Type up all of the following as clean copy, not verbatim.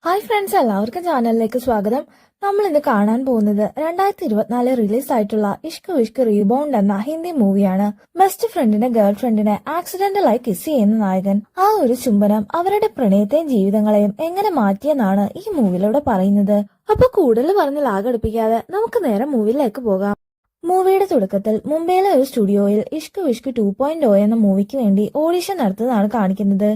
Hi friends, എല്ലാവർക്കും ചാനലിലേക്ക് സ്വാഗതം. നമ്മൾ ഇന്ന് കാണാൻ പോകുന്നത് 2024 റിലീസ് ആയിട്ടുള്ള ഇഷ്ക് വിഷ്ക് റീബൗണ്ട് എന്ന ഹിന്ദി മൂവിയാണ്. ബെസ്റ്റ് ഫ്രണ്ടിന്റെ ഗേൾ ഫ്രണ്ടിനെ ആക്സിഡന്റലായി കിസ് ചെയ്യുന്ന നായകൻ ആ ഒരു ചുംബനം അവരുടെ പ്രണയത്തെയും ജീവിതങ്ങളെയും എങ്ങനെ മാറ്റിയെന്നാണ് ഈ മൂവിയിലൂടെ പറയുന്നത്. അപ്പൊ കൂടുതൽ പറഞ്ഞ് ലാഗടിപ്പിക്കാതെ നമുക്ക് നേരെ മൂവിയിലേക്ക് പോകാം. മൂവിയുടെ തുടക്കത്തിൽ മുംബൈയിലെ ഒരു സ്റ്റുഡിയോയിൽ ഇഷ്ക് വിഷ്ക് 2.0 എന്ന മൂവിക്ക് വേണ്ടി ഓഡിഷൻ നടത്തുന്നതാണ് കാണിക്കുന്നത്.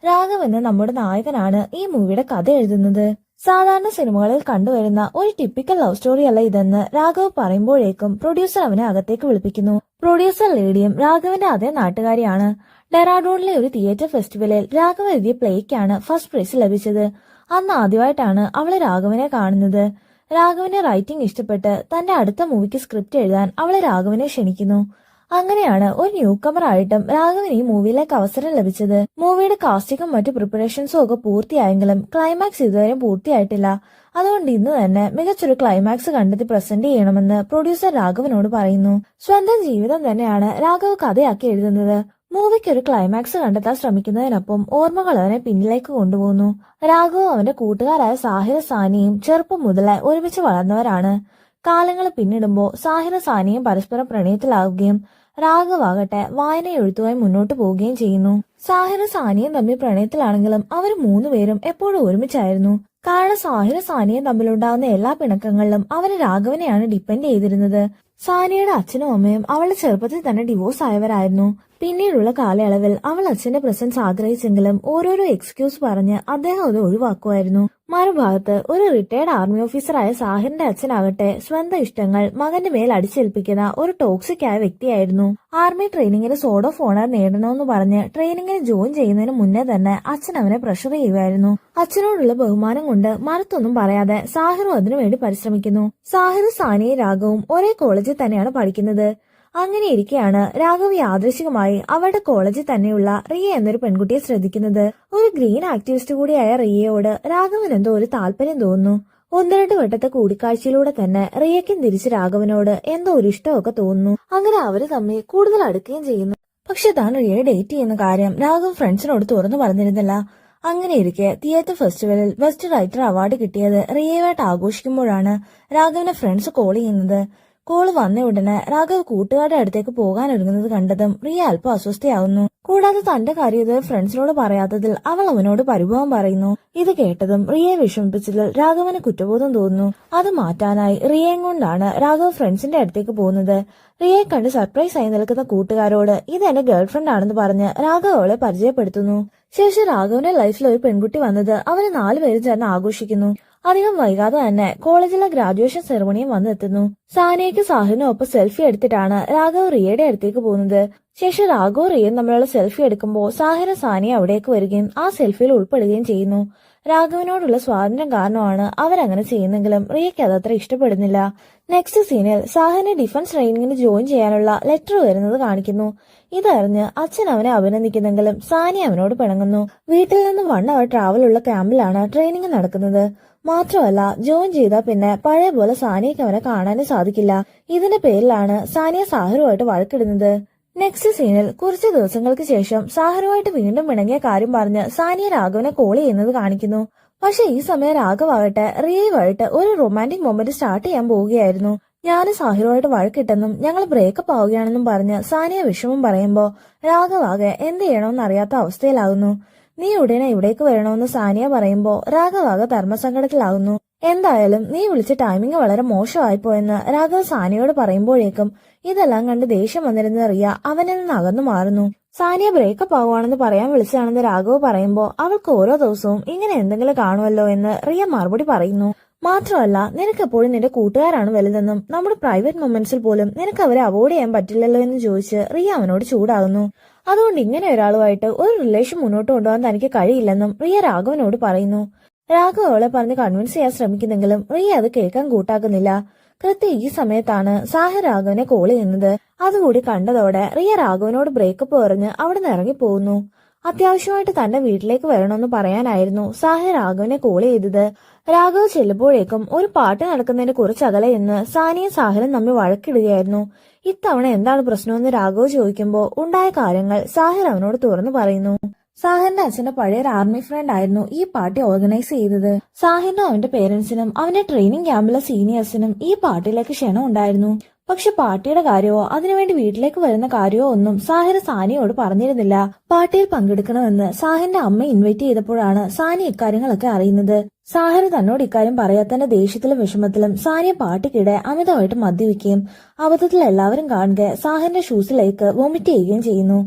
രാഘവ് എന്ന നമ്മുടെ നായകനാണ് ഈ മൂവിയുടെ കഥ എഴുതുന്നത്. സാധാരണ സിനിമകളിൽ കണ്ടുവരുന്ന ഒരു ടിപ്പിക്കൽ ലവ് സ്റ്റോറി അല്ല ഇതെന്ന് രാഘവ് പറയുമ്പോഴേക്കും പ്രൊഡ്യൂസർ അവനെ അകത്തേക്ക് വിളിപ്പിക്കുന്നു. പ്രൊഡ്യൂസർ ലേഡിയും രാഘവന്റെ അതേ നാട്ടുകാരിയാണ്. ഡെറാഡൂണിലെ ഒരു തിയേറ്റർ ഫെസ്റ്റിവലിൽ രാഘവ് എഴുതിയ പ്ലേക്കാണ് ഫസ്റ്റ് പ്രൈസ് ലഭിച്ചത്. അന്ന് ആദ്യമായിട്ടാണ് അവള് രാഘവനെ കാണുന്നത്. രാഘവന്റെ റൈറ്റിംഗ് ഇഷ്ടപ്പെട്ട് തന്റെ അടുത്ത മൂവിക്ക് സ്ക്രിപ്റ്റ് എഴുതാൻ അവള് രാഘവനെ ക്ഷണിക്കുന്നു. അങ്ങനെയാണ് ഒരു ന്യൂ കമർ ആയിട്ടും രാഘവന് ഈ മൂവിയിലേക്ക് അവസരം ലഭിച്ചത്. മൂവിയുടെ കാസ്റ്റിംഗും മറ്റു പ്രിപ്പറേഷൻസും ഒക്കെ പൂർത്തിയായെങ്കിലും ക്ലൈമാക്സ് ഇതുവരെ പൂർത്തിയായിട്ടില്ല. അതുകൊണ്ട് ഇന്ന് തന്നെ മികച്ചൊരു ക്ലൈമാക്സ് കണ്ടെത്തി പ്രസന്റ് ചെയ്യണമെന്ന് പ്രൊഡ്യൂസർ രാഘവനോട് പറയുന്നു. സ്വന്തം ജീവിതം തന്നെയാണ് രാഘവ് കഥയാക്കി എഴുതുന്നത്. മൂവിക്ക് ഒരു ക്ലൈമാക്സ് കണ്ടെത്താൻ ശ്രമിക്കുന്നതിനൊപ്പം ഓർമ്മകൾ അവനെ പിന്നിലേക്ക് കൊണ്ടുപോകുന്നു. രാഘവ് അവന്റെ കൂട്ടുകാരായ സാഹിർ സാനിയും ചെറുപ്പം മുതലേ ഒരുമിച്ച് വളർന്നവരാണ്. കാലങ്ങൾ പിന്നിടുമ്പോൾ സാഹിർ സാനിയും പരസ്പരം പ്രണയത്തിലാവുകയും രാഘവാകട്ടെ വായന എഴുത്തുമായി മുന്നോട്ട് പോവുകയും ചെയ്യുന്നു. സാഹിർ സാനിയും തമ്മിൽ പ്രണയത്തിലാണെങ്കിലും അവർ മൂന്നുപേരും എപ്പോഴും ഒരുമിച്ചായിരുന്നു. കാരണം സാഹിർ സാനിയും തമ്മിലുണ്ടാകുന്ന എല്ലാ പിണക്കങ്ങളിലും അവർ രാഘവനെയാണ് ഡിപ്പെൻഡ് ചെയ്തിരുന്നത്. സാനിയുടെ അച്ഛനും അമ്മയും അവളുടെ ചെറുപ്പത്തിൽ തന്നെ ഡിവോഴ്സ് ആയവരായിരുന്നു. പിന്നീടുള്ള കാലയളവിൽ അവൾ അച്ഛന്റെ പ്രസൻസ് ആഗ്രഹിച്ചെങ്കിലും ഓരോരോ എക്സ്ക്യൂസ് പറഞ്ഞ് അദ്ദേഹം അത് ഒഴിവാക്കുമായിരുന്നു. മറുഭാഗത്ത് ഒരു റിട്ടയർഡ് ആർമി ഓഫീസറായ സാഹിറിന്റെ അച്ഛനാകട്ടെ സ്വന്തം ഇഷ്ടങ്ങൾ മകന്റെ മേൽ അടിച്ചേൽപ്പിക്കുന്ന ഒരു ടോക്സിക് ആയ വ്യക്തിയായിരുന്നു. ആർമി ട്രെയിനിങ്ങിന് സോർഡ് ഓഫ് ഓണർ നേടണമെന്ന് പറഞ്ഞ് ട്രെയിനിങ്ങിന് ജോയിൻ ചെയ്യുന്നതിന് മുന്നേ തന്നെ അച്ഛൻ അവനെ പ്രഷർ ചെയ്യുമായിരുന്നു. അച്ഛനോടുള്ള ബഹുമാനം കൊണ്ട് മറുത്തൊന്നും പറയാതെ സാഹിറും അതിനുവേണ്ടി പരിശ്രമിക്കുന്നു. സാഹിറും സാനിയും രാഘവും ഒരേ കോളേജിൽ തന്നെയാണ് പഠിക്കുന്നത്. അങ്ങനെ ഇരിക്കെയാണ് രാഘവ് യാദൃശികമായി അവരുടെ കോളേജിൽ തന്നെയുള്ള റിയ എന്നൊരു പെൺകുട്ടിയെ ശ്രദ്ധിക്കുന്നത്. ഒരു ഗ്രീൻ ആക്ടിവിസ്റ്റ് കൂടിയായ റിയയോട് രാഘവൻ എന്തോ ഒരു താല്പര്യം തോന്നുന്നു. ഒന്ന് രണ്ട് വട്ടത്തെ കൂടിക്കാഴ്ചയിലൂടെ തന്നെ റിയയ്ക്കും തിരിച്ച് രാഘവനോട് എന്തോ ഒരു ഇഷ്ടമൊക്കെ തോന്നുന്നു. അങ്ങനെ അവര് തമ്മിൽ കൂടുതൽ അടുക്കുകയും ചെയ്യുന്നു. പക്ഷെ താൻ റിയയെ ഡേറ്റ് ചെയ്യുന്ന കാര്യം രാഘവ് ഫ്രണ്ട്സിനോട് തുറന്നു പറഞ്ഞിരുന്നില്ല. അങ്ങനെ ഇരിക്കെ തിയേറ്റർ ഫെസ്റ്റിവലിൽ ബെസ്റ്റ് റൈറ്റർ അവാർഡ് കിട്ടിയത് റിയയുമായിട്ട് ആഘോഷിക്കുമ്പോഴാണ് രാഘവിനെ ഫ്രണ്ട്സ് കോൾ ചെയ്യുന്നത്. കോള് വന്ന ഉടനെ രാഘവ് കൂട്ടുകാരുടെ അടുത്തേക്ക് പോകാൻ ഒരുങ്ങുന്നത് കണ്ടതും റിയ അല്പം അസ്വസ്ഥയാവുന്നു. കൂടാതെ തന്റെ കാര്യം ഇത് ഫ്രണ്ട്സിനോട് പറയാത്തതിൽ അവൾ അവനോട് പരിഭവം പറയുന്നു. ഇത് കേട്ടതും റിയയെ വിഷമിപ്പിച്ചതിൽ രാഘവന് കുറ്റബോധം തോന്നുന്നു. അത് മാറ്റാനായി റിയയും കൊണ്ടാണ് രാഘവ് ഫ്രണ്ട്സിന്റെ അടുത്തേക്ക് പോകുന്നത്. റിയയെ കണ്ട് സർപ്രൈസ് ആയി നിൽക്കുന്ന കൂട്ടുകാരോട് ഇത് എന്റെ ഗേൾഫ്രണ്ട് ആണെന്ന് പറഞ്ഞ് രാഘവ് അവളെ പരിചയപ്പെടുത്തുന്നു. ശേഷം രാഘവന്റെ ലൈഫിൽ ഒരു പെൺകുട്ടി വന്നത് അവര് 4 പേരും ചേർന്ന് ആഘോഷിക്കുന്നു. അധികം വൈകാതെ തന്നെ കോളേജിലെ ഗ്രാജുവേഷൻ സെറമണിയും വന്നെത്തുന്നു. സാനിയയ്ക്ക് സാഹിറിനും ഒപ്പം സെൽഫി എടുത്തിട്ടാണ് രാഘവ് റിയയുടെ അടുത്തേക്ക് പോകുന്നത്. ശേഷം രാഘവ് റിയയും തമ്മിലുള്ള സെൽഫി എടുക്കുമ്പോൾ സാഹിറും സാനിയ അവിടേക്ക് വരികയും ആ സെൽഫിയിൽ ഉൾപ്പെടുകയും ചെയ്യുന്നു. രാഘവനോടുള്ള സ്വാതന്ത്ര്യം കാരണമാണ് അവരങ്ങനെ ചെയ്യുന്നെങ്കിലും റിയയ്ക്ക് അതത്ര ഇഷ്ടപ്പെടുന്നില്ല. നെക്സ്റ്റ് സീനിൽ സാഹിറിന് ഡിഫൻസ് ട്രെയിനിങ്ങിന് ജോയിൻ ചെയ്യാനുള്ള ലെറ്റർ വരുന്നത് കാണിക്കുന്നു. ഇതറിഞ്ഞ് അച്ഛൻ അവനെ അഭിനന്ദിക്കുന്നെങ്കിലും സാനിയ അവനോട് പിണങ്ങുന്നു. വീട്ടിൽ നിന്ന് 1 അവർ ട്രാവലുള്ള ക്യാമ്പിലാണ് ട്രെയിനിങ് നടക്കുന്നത്. മാത്രമല്ല ജോയിൻ ചെയ്താൽ പിന്നെ പഴയ പോലെ സാനിയയ്ക്ക് അവനെ കാണാനും സാധിക്കില്ല. ഇതിന്റെ പേരിലാണ് സാനിയ സാഹിറുമായിട്ട് വഴക്കിടുന്നത്. നെക്സ്റ്റ് സീനിൽ കുറച്ച് ദിവസങ്ങൾക്ക് ശേഷം സാഹിറുമായിട്ട് വീണ്ടും പിണങ്ങിയ കാര്യം പറഞ്ഞ് സാനിയ രാഘവനെ കോൾ ചെയ്യുന്നത് കാണിക്കുന്നു. പക്ഷെ ഈ സമയം രാഘവാകട്ടെ റിയയുമായിട്ട് ഒരു റൊമാൻറ്റിക് മൊമെന്റ് സ്റ്റാർട്ട് ചെയ്യാൻ പോവുകയായിരുന്നു. ഞാനും സാഹിറുമായിട്ട് വഴക്കിട്ടെന്നും ഞങ്ങൾ ബ്രേക്കപ്പ് ആവുകയാണെന്നും പറഞ്ഞ് സാനിയ വിഷമം പറയുമ്പോ രാഘവാകെ എന്ത് ചെയ്യണമെന്ന് അറിയാത്ത അവസ്ഥയിലാകുന്നു. നീ ഉടനെ ഇവിടേക്ക് വരണമെന്ന് സാനിയ പറയുമ്പോ രാഘവാകെ ധർമ്മസങ്കടത്തിലാകുന്നു. എന്തായാലും നീ വിളിച്ച ടൈമിംഗ് വളരെ മോശമായിപ്പോയെന്ന് രാഘവ് സാനിയോട് പറയുമ്പോഴേക്കും ഇതെല്ലാം കണ്ട് ദേഷ്യം വന്നിരുന്ന റിയ അവനിൽ നിന്ന് അകന്നു മാറുന്നു. സാനിയ ബ്രേക്കപ്പ് ആവുകയാണെന്ന് പറയാൻ വിളിച്ചതാണെന്ന് രാഘവ് പറയുമ്പോ അവൾക്ക് ഓരോ ദിവസവും ഇങ്ങനെ എന്തെങ്കിലും കാണുമല്ലോ എന്ന് റിയ മറുപടി പറയുന്നു. മാത്രമല്ല നിനക്കെപ്പോഴും നിന്റെ കൂട്ടുകാരാണ് വലുതെന്നും നമ്മുടെ പ്രൈവറ്റ് മൊമെന്റ്സിൽ പോലും നിനക്ക് അവരെ അവോയ്ഡ് ചെയ്യാൻ പറ്റില്ലല്ലോ എന്ന് ചോദിച്ച് റിയ അവനോട് ചൂടാകുന്നു. അതുകൊണ്ട് ഇങ്ങനെ ഒരാളുമായിട്ട് ഒരു റിലേഷൻ മുന്നോട്ട് കൊണ്ടുപോകാൻ തനിക്ക് കഴിയില്ലെന്നും റിയ രാഘവനോട് പറയുന്നു. രാഘവ് അവളെ പറഞ്ഞ് കൺവിൻസ് ചെയ്യാൻ ശ്രമിക്കുന്നെങ്കിലും റിയ അത് കേൾക്കാൻ കൂട്ടാക്കുന്നില്ല. കൃത്യം ഈ സമയത്താണ് സാഹിർ രാഘവനെ കോൾ ചെയ്യുന്നത്. അതുകൂടി കണ്ടതോടെ റിയ രാഘവനോട് ബ്രേക്കപ്പ് പറഞ്ഞ് അവിടെ നിന്ന് ഇറങ്ങിപ്പോകുന്നു. അത്യാവശ്യമായിട്ട് തന്റെ വീട്ടിലേക്ക് വരണമെന്ന് പറയാനായിരുന്നു സാഹിർ രാഘവനെ കോൾ ചെയ്തത്. രാഘവ് ചെല്ലുമ്പോഴേക്കും ഒരു പാട്ട് നടക്കുന്നതിന് കുറച്ചകലെ എന്ന് സാനിയും സാഹിറും തമ്മിൽ വഴക്കിടുകയായിരുന്നു. ഇത്തവണ എന്താണ് പ്രശ്നമെന്ന് രാഘവ് ചോദിക്കുമ്പോൾ ഉണ്ടായ കാര്യങ്ങൾ സാഹിർ അവനോട് തുറന്നു പറയുന്നു. സാഹിറിന്റെ അച്ഛന്റെ പഴയ ഒരു ആർമി ഫ്രണ്ട് ആയിരുന്നു ഈ പാർട്ടി ഓർഗനൈസ് ചെയ്തത്. സാഹിറിനും അവന്റെ പേരൻസിനും അവന്റെ ട്രെയിനിങ് ക്യാമ്പിലെ സീനിയേഴ്സിനും ഈ പാർട്ടിയിലേക്ക് ക്ഷണം ഉണ്ടായിരുന്നു. പക്ഷെ പാർട്ടിയുടെ കാര്യമോ അതിനുവേണ്ടി വീട്ടിലേക്ക് വരുന്ന കാര്യമോ ഒന്നും സാഹിർ സാനിയോട് പറഞ്ഞിരുന്നില്ല. പാർട്ടിയിൽ പങ്കെടുക്കണമെന്ന് സാഹിറിന്റെ അമ്മ ഇൻവൈറ്റ് ചെയ്തപ്പോഴാണ് സാനി ഇക്കാര്യങ്ങളൊക്കെ അറിയുന്നത്. സാഹിർ തന്നോട് ഇക്കാര്യം പറയാത്തന്റെ ദേഷ്യത്തിലും വിഷമത്തിലും സാനിയെ പാർട്ടിക്കിടെ അമിതമായിട്ട് മദ്യപിക്കുകയും അബദ്ധത്തിൽ എല്ലാവരും കാണുക സാഹിറിന്റെ ഷൂസിലേക്ക് വോമിറ്റ് ചെയ്യുകയും ചെയ്യുന്നു.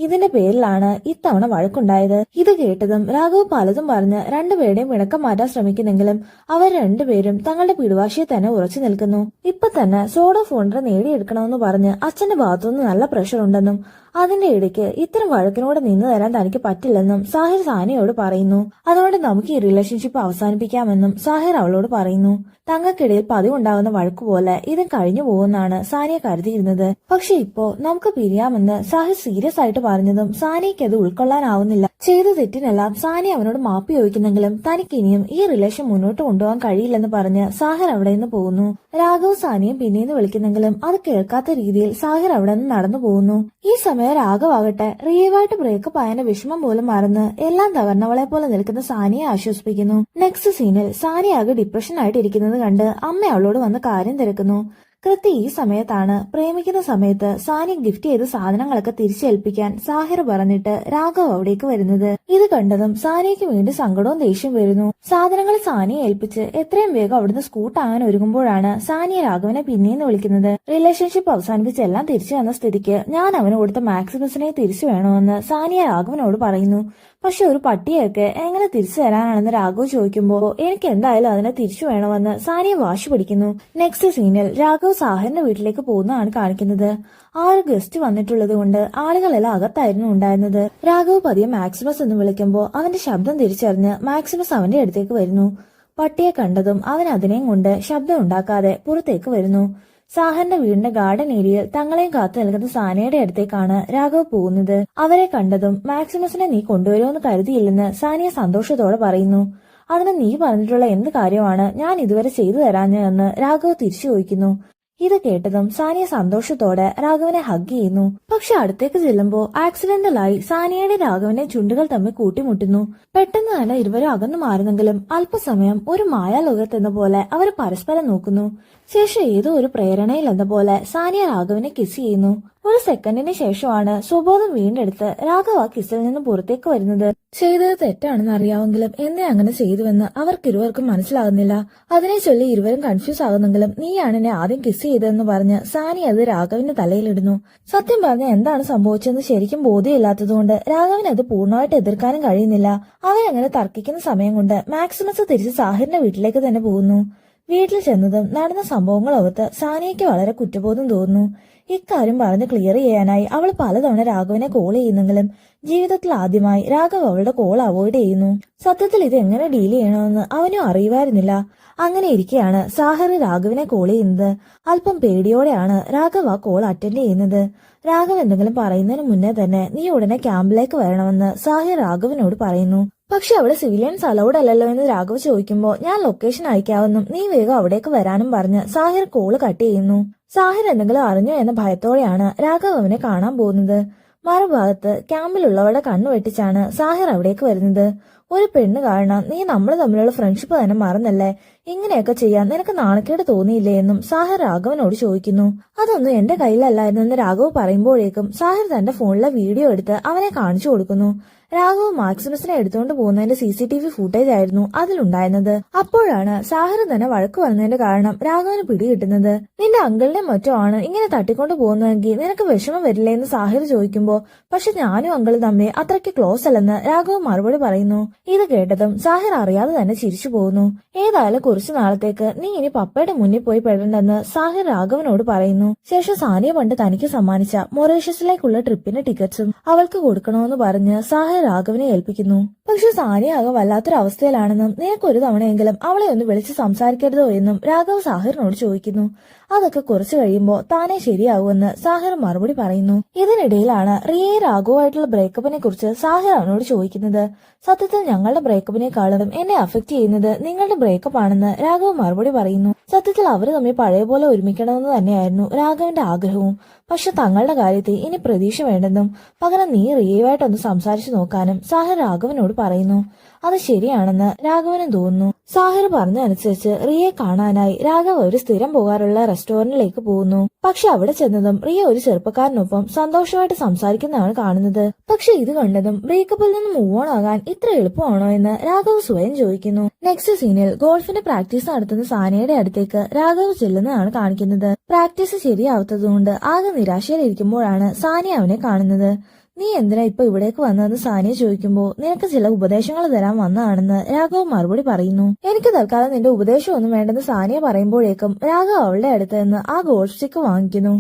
ഇതിന്റെ പേരിലാണ് ഇത്തവണ വഴക്കുണ്ടായത്. ഇത് കേട്ടതും രാഘവ് പലതും പറഞ്ഞ് രണ്ടുപേരുടെയും ഇണക്കം മാറ്റാൻ ശ്രമിക്കുന്നെങ്കിലും അവർ രണ്ടുപേരും തങ്ങളുടെ പിടിവാശിയെ തന്നെ ഉറച്ചു നിൽക്കുന്നു. ഇപ്പൊ തന്നെ സോഡ ഫോണ്ടർ നേടിയെടുക്കണമെന്ന് പറഞ്ഞ് അച്ഛന്റെ ഭാഗത്തുനിന്ന് നല്ല പ്രഷർ ഉണ്ടെന്നും അതിന്റെ ഇടയ്ക്ക് ഇത്തരം വഴക്കിനോട് നിന്നു തരാൻ തനിക്ക് പറ്റില്ലെന്നും സാഹിർ സാനിയോട് പറയുന്നു. അതുകൊണ്ട് നമുക്ക് ഈ റിലേഷൻഷിപ്പ് അവസാനിപ്പിക്കാമെന്നും സാഹിർ അവളോട് പറയുന്നു. തങ്ങൾക്കിടയിൽ പതിവുണ്ടാകുന്ന വഴക്കുപോലെ ഇതും കഴിഞ്ഞു പോകുമെന്നാണ് സാനിയ കരുതിയിരുന്നത്. പക്ഷെ ഇപ്പോ നമുക്ക് പിരിയാമെന്ന് സാഹിർ സീരിയസ് ആയിട്ട് പറഞ്ഞതും സാനിയയ്ക്ക് അത് ഉൾക്കൊള്ളാനാവുന്നില്ല. ചെയ്ത തെറ്റിനെല്ലാം സാനി അവനോട് മാപ്പി ചോദിക്കുന്നെങ്കിലും തനിക്കിനിയും ഈ റിലേഷൻ മുന്നോട്ട് കൊണ്ടുപോകാൻ കഴിയില്ലെന്ന് പറഞ്ഞ് സാഹിർ അവിടെ നിന്ന് പോകുന്നു. രാഘവ് സാനിയും പിന്നീന്ന് വിളിക്കുന്നെങ്കിലും അത് കേൾക്കാത്ത രീതിയിൽ സാഹിർ അവിടെ നിന്ന് നടന്നു പോകുന്നു. ഈ സമയം രാഘവാകട്ടെ റിയവായിട്ട് ബ്രേക്കപ്പ് ആയതിന്റെ വിഷമം പോലും മറന്ന് എല്ലാം തകർന്നവളെ പോലെ നിൽക്കുന്ന സാനിയെ ആശ്വസിപ്പിക്കുന്നു. നെക്സ്റ്റ് സീനിൽ സാനി ആകെ ഡിപ്രഷൻ ആയിട്ട് ഇരിക്കുന്നത് കണ്ട് അമ്മ അവളോട് വന്ന് കാര്യം തിരക്കുന്നു. കൃത്യ ഈ സമയത്താണ് പ്രേമിക്കുന്ന സമയത്ത് സാനി ഗിഫ്റ്റ് ചെയ്ത സാധനങ്ങളൊക്കെ തിരിച്ചേൽപ്പിക്കാൻ സാഹിർ പറഞ്ഞിട്ട് രാഘവ് അവിടേക്ക് വരുന്നത്. ഇത് കണ്ടതും സാനിയയ്ക്ക് വീണ്ടും സങ്കടവും ദേഷ്യം വരുന്നു. സാധനങ്ങൾ സാനിയെ ഏൽപ്പിച്ച് എത്രയും വേഗം അവിടുന്ന് സ്കൂട്ടാകാൻ ഒരുങ്ങുമ്പോഴാണ് സാനിയ രാഘവനെ പിന്നീന്ന് വിളിക്കുന്നത്. റിലേഷൻഷിപ്പ് അവസാനിപ്പിച്ച് എല്ലാം തിരിച്ചു വന്ന സ്ഥിതിക്ക് ഞാൻ അവന് കൊടുത്ത മാക്സിമസിനെ തിരിച്ചു വേണമെന്ന് സാനിയ രാഘവനോട് പറയുന്നു. പക്ഷെ ഒരു പട്ടിയൊക്കെ എങ്ങനെ തിരിച്ചു തരാനാണെന്ന് രാഘവ് ചോദിക്കുമ്പോ എനിക്ക് എന്തായാലും അതിനെ തിരിച്ചു വേണമെന്ന് സാനിയ വാശി പിടിക്കുന്നു. നെക്സ്റ്റ് സീനിൽ രാഘവ് സാഹിറിന്റെ വീട്ടിലേക്ക് പോകുന്നതാണ് കാണിക്കുന്നത്. ഗസ്റ്റ് വന്നിട്ടുള്ളത് കൊണ്ട് ആളുകളെല്ലാം അകത്തായിരുന്നു ഉണ്ടായിരുന്നത്. രാഘവ് പതിയെ മാക്സിമസ് എന്ന് വിളിക്കുമ്പോ അവന്റെ ശബ്ദം തിരിച്ചറിഞ്ഞ് മാക്സിമസ് അവന്റെ അടുത്തേക്ക് വരുന്നു. പട്ടിയെ കണ്ടതും അവൻ അതിനെയും കൊണ്ട് ശബ്ദം ഉണ്ടാക്കാതെ പുറത്തേക്ക് വരുന്നു. സാഹിറിന്റെ വീടിന്റെ ഗാർഡൻ ഏരിയയിൽ തങ്ങളെയും കാത്തു നിൽക്കുന്ന സാനിയയുടെ അടുത്തേക്കാണ് രാഘവ് പോകുന്നത്. അവരെ കണ്ടതും മാക്സിമസിനെ നീ കൊണ്ടുവരുമെന്ന് കരുതിയില്ലെന്ന് സാനിയ സന്തോഷത്തോടെ പറയുന്നു. അതിന് നീ പറഞ്ഞിട്ടുള്ള എന്ത് കാര്യമാണ് ഞാൻ ഇതുവരെ ചെയ്തു തരാഞ്ഞതെന്ന് രാഘവ് തിരിച്ചു ചോദിക്കുന്നു. ഇത് കേട്ടതും സാനിയ സന്തോഷത്തോടെ രാഘവനെ ഹഗ് ചെയ്യുന്നു. പക്ഷെ അടുത്തേക്ക് ചെല്ലുമ്പോ ആക്സിഡന്റലായി സാനിയയുടെ രാഘവന്റെ ചുണ്ടുകൾ തമ്മിൽ കൂട്ടിമുട്ടുന്നു. പെട്ടെന്ന് തന്നെ ഇരുവരും അകന്നു മാറുന്നെങ്കിലും അല്പസമയം ഒരു മായാലോകത്തെന്ന പോലെ അവർ പരസ്പരം നോക്കുന്നു. ശേഷം ഏതോ ഒരു പ്രേരണയിൽ എന്ന പോലെ സാനിയ രാഘവനെ കിസ് ചെയ്യുന്നു. ഒരു സെക്കൻഡിന് ശേഷമാണ് സുബോധം വീണ്ടെടുത്ത് രാഘവ് ആ കിസിൽ നിന്ന് പുറത്തേക്ക് വരുന്നത്. ചെയ്തത് തെറ്റാണെന്ന് അറിയാമെങ്കിലും എന്നെ അങ്ങനെ ചെയ്തുവെന്ന് അവർക്കിരുവർക്കും മനസ്സിലാകുന്നില്ല. അതിനെ ചൊല്ലി ഇരുവരും കൺഫ്യൂസ് ആകുന്നെങ്കിലും നീയാണ് എന്നെ ആദ്യം കിസ് ചെയ്തതെന്ന് പറഞ്ഞ് സാനി അത് രാഘവിന്റെ തലയിലിടുന്നു. സത്യം പറഞ്ഞ എന്താണ് സംഭവിച്ചതെന്ന് ശരിക്കും ബോധ്യമില്ലാത്തതുകൊണ്ട് രാഘവന് അത് പൂർണ്ണമായിട്ട് എതിർക്കാനും കഴിയുന്നില്ല. അവരങ്ങനെ തർക്കിക്കുന്ന സമയം കൊണ്ട് മാക്സിമസ് തിരിച്ച് സാഹിറിന്റെ വീട്ടിലേക്ക് തന്നെ പോകുന്നു. വീട്ടിൽ ചെന്നതും നടന്ന സംഭവങ്ങളോർത്ത് സാനിയയ്ക്ക് വളരെ കുറ്റബോധം തോന്നുന്നു. ഇക്കാര്യം പറഞ്ഞ് ക്ലിയർ ചെയ്യാനായി അവൾ പലതവണ രാഘവനെ കോൾ ചെയ്യുന്നെങ്കിലും ജീവിതത്തിൽ ആദ്യമായി രാഘവ് അവളുടെ കോൾ അവോയ്ഡ് ചെയ്യുന്നു. സത്യത്തിൽ ഇത് എങ്ങനെ ഡീൽ ചെയ്യണമെന്ന് അവനും അറിയുമായിരുന്നില്ല. അങ്ങനെ ഇരിക്കെയാണ് സാഹിർ രാഘവിനെ കോൾ ചെയ്യുന്നത്. അല്പം പേടിയോടെയാണ് രാഘവ് ആ കോൾ അറ്റൻഡ് ചെയ്യുന്നത്. രാഘവ് എന്തെങ്കിലും പറയുന്നതിന് മുന്നേ തന്നെ നീ ഉടനെ ക്യാമ്പിലേക്ക് വരണമെന്ന് സാഹിർ രാഘവിനോട് പറയുന്നു. പക്ഷെ അവിടെ സിവിലിയൻസ് അലൗഡ് അല്ലല്ലോ എന്ന് രാഘവ് ചോദിക്കുമ്പോ ഞാൻ ലൊക്കേഷൻ അയക്കാമെന്നും നീ വേഗം അവിടേക്ക് വരാനും പറഞ്ഞ് സാഹിർ കോള് കട്ട് ചെയ്യുന്നു. സാഹിർ എന്തെങ്കിലും അറിഞ്ഞോ എന്ന ഭയത്തോടെയാണ് രാഘവ് അവനെ കാണാൻ പോകുന്നത്. മറുഭാഗത്ത് ക്യാമ്പിലുള്ളവരുടെ കണ്ണു വെട്ടിച്ചാണ് സാഹിർ അവിടേക്ക് വരുന്നത്. ഒരു പെണ്ണ് കാരണം നീ നമ്മൾ തമ്മിലുള്ള ഫ്രണ്ട്ഷിപ്പ് തന്നെ മറന്നല്ലേ, ഇങ്ങനെയൊക്കെ ചെയ്യാൻ നിനക്ക് നാണക്കേട് തോന്നിയില്ലേ എന്നും സാഹിർ രാഘവനോട് ചോദിക്കുന്നു. അതൊന്നും എന്റെ കയ്യിലല്ലായിരുന്നെന്ന് രാഘവ് പറയുമ്പോഴേക്കും സാഹിർ തന്റെ ഫോണിലെ വീഡിയോ എടുത്ത് അവനെ കാണിച്ചു കൊടുക്കുന്നു. രാഘവ് മാക്സിമസിനെ എടുത്തുകൊണ്ട് പോകുന്നതിന്റെ CCTV ഫുട്ടേജ് ആയിരുന്നു അതിലുണ്ടായിരുന്നത്. അപ്പോഴാണ് സാഹിർ തന്നെ വഴക്ക് വന്നതിന്റെ കാരണം രാഘവന് പിടികിട്ടുന്നത്. നിന്റെ അങ്കിളിനെ മറ്റോ ആണ് ഇങ്ങനെ തട്ടിക്കൊണ്ട് പോകുന്നതെങ്കിൽ നിനക്ക് വിഷമം വരില്ലേ എന്ന് സാഹിർ ചോദിക്കുമ്പോ പക്ഷെ ഞാനും അങ്കിളും തമ്മിൽ അത്രയ്ക്ക് ക്ലോസ് അല്ലെന്ന് രാഘവ് മറുപടി പറയുന്നു. ഇത് കേട്ടതും സാഹിർ അറിയാതെ തന്നെ ചിരിച്ചു പോകുന്നു. ഏതായാലും കുറച്ചു നാളത്തേക്ക് നീ ഇനി പപ്പയുടെ മുന്നിൽ പോയി പെടണ്ടെന്ന് സാഹിർ രാഘവനോട് പറയുന്നു. ശേഷം സാനിയ പണ്ട് തനിക്ക് സമ്മാനിച്ച മൊറീഷ്യസിലേക്കുള്ള ട്രിപ്പിന്റെ ടിക്കറ്റ്സും അവൾക്ക് കൊടുക്കണമെന്ന് പറഞ്ഞ് സാഹിർ രാഘവനെ ഏൽപ്പിക്കുന്നു. പക്ഷെ സാനിയ ആകെ വല്ലാത്തൊരവസ്ഥയിലാണെന്നും നിനക്കൊരു തവണയെങ്കിലും അവളെ ഒന്ന് വിളിച്ച് സംസാരിക്കരുതോ എന്നും രാഘവ് സാഹിറിനോട് ചോദിക്കുന്നു. അതൊക്കെ കുറച്ചു കഴിയുമ്പോ താനേ ശരിയാവുമെന്ന് സാഹിർ മറുപടി പറയുന്നു. ഇതിനിടയിലാണ് റിയയെ രാഘവുമായിട്ടുള്ള ബ്രേക്കപ്പിനെ കുറിച്ച് സാഹിർ അവനോട് ചോദിക്കുന്നത്. സത്യത്തിൽ ഞങ്ങളുടെ ബ്രേക്കപ്പിനെക്കാളും എന്നെ അഫക്ട് ചെയ്യുന്നത് നിങ്ങളുടെ ബ്രേക്കപ്പ് ആണെന്ന് രാഘവ് മറുപടി പറയുന്നു. സത്യത്തിൽ അവർ തമ്മിൽ പഴയ പോലെ ഒരുമിക്കണമെന്ന് തന്നെയായിരുന്നു രാഘവന്റെ ആഗ്രഹവും. പക്ഷെ തങ്ങളുടെ കാര്യത്തിൽ ഇനി പ്രതീക്ഷ വേണ്ടെന്നും പകരം നീ റിയയുമായിട്ടൊന്ന് സംസാരിച്ചു നോക്കാനും സാഹിർ രാഘവനോട് പറയുന്നു. അത് ശരിയാണെന്ന് രാഘവനും തോന്നുന്നു. സാഹിർ പറഞ്ഞതനുസരിച്ച് റിയയെ കാണാനായി രാഘവ് ഒരു സ്ഥിരം പോകാറുള്ള റെസ്റ്റോറന്റിലേക്ക് പോകുന്നു. പക്ഷെ അവിടെ ചെന്നതും റിയ ഒരു ചെറുപ്പക്കാരനൊപ്പം സന്തോഷമായിട്ട് സംസാരിക്കുന്നതാണ് കാണുന്നത്. പക്ഷെ ഇത് കണ്ടതും ബ്രേക്കപ്പിൽ നിന്ന് മൂവ് ഓൺ ആകാൻ ഇത്ര എളുപ്പമാണോ എന്ന് രാഘവ് സ്വയം ചോദിക്കുന്നു. നെക്സ്റ്റ് സീനിൽ ഗോൾഫിന്റെ പ്രാക്ടീസ് നടത്തുന്ന സാനിയയുടെ അടുത്തേക്ക് രാഘവ് ചെല്ലുന്നതാണ് കാണിക്കുന്നത്. പ്രാക്ടീസ് ശരിയാവാത്തതുകൊണ്ട് ആകെ നിരാശയിലിരിക്കുമ്പോഴാണ് സാനിയ അവനെ കാണുന്നത്. നീ എന്തിനാ ഇപ്പൊ ഇവിടേക്ക് വന്നതെന്ന് സാനിയ ചോദിക്കുമ്പോൾ നിനക്ക് ചില ഉപദേശങ്ങൾ തരാൻ വന്നതാണെന്ന് രാഘവ് മറുപടി പറയുന്നു. എനിക്ക് തൽക്കാലം നിന്റെ ഉപദേശമൊന്നും വേണ്ടെന്ന് സാനിയ പറയുമ്പോഴേക്കും രാഘവ് അവളുടെ അടുത്ത് നിന്ന് ആ ഗോൾഫ് സ്റ്റിക്ക് വാങ്ങിക്കുന്നു.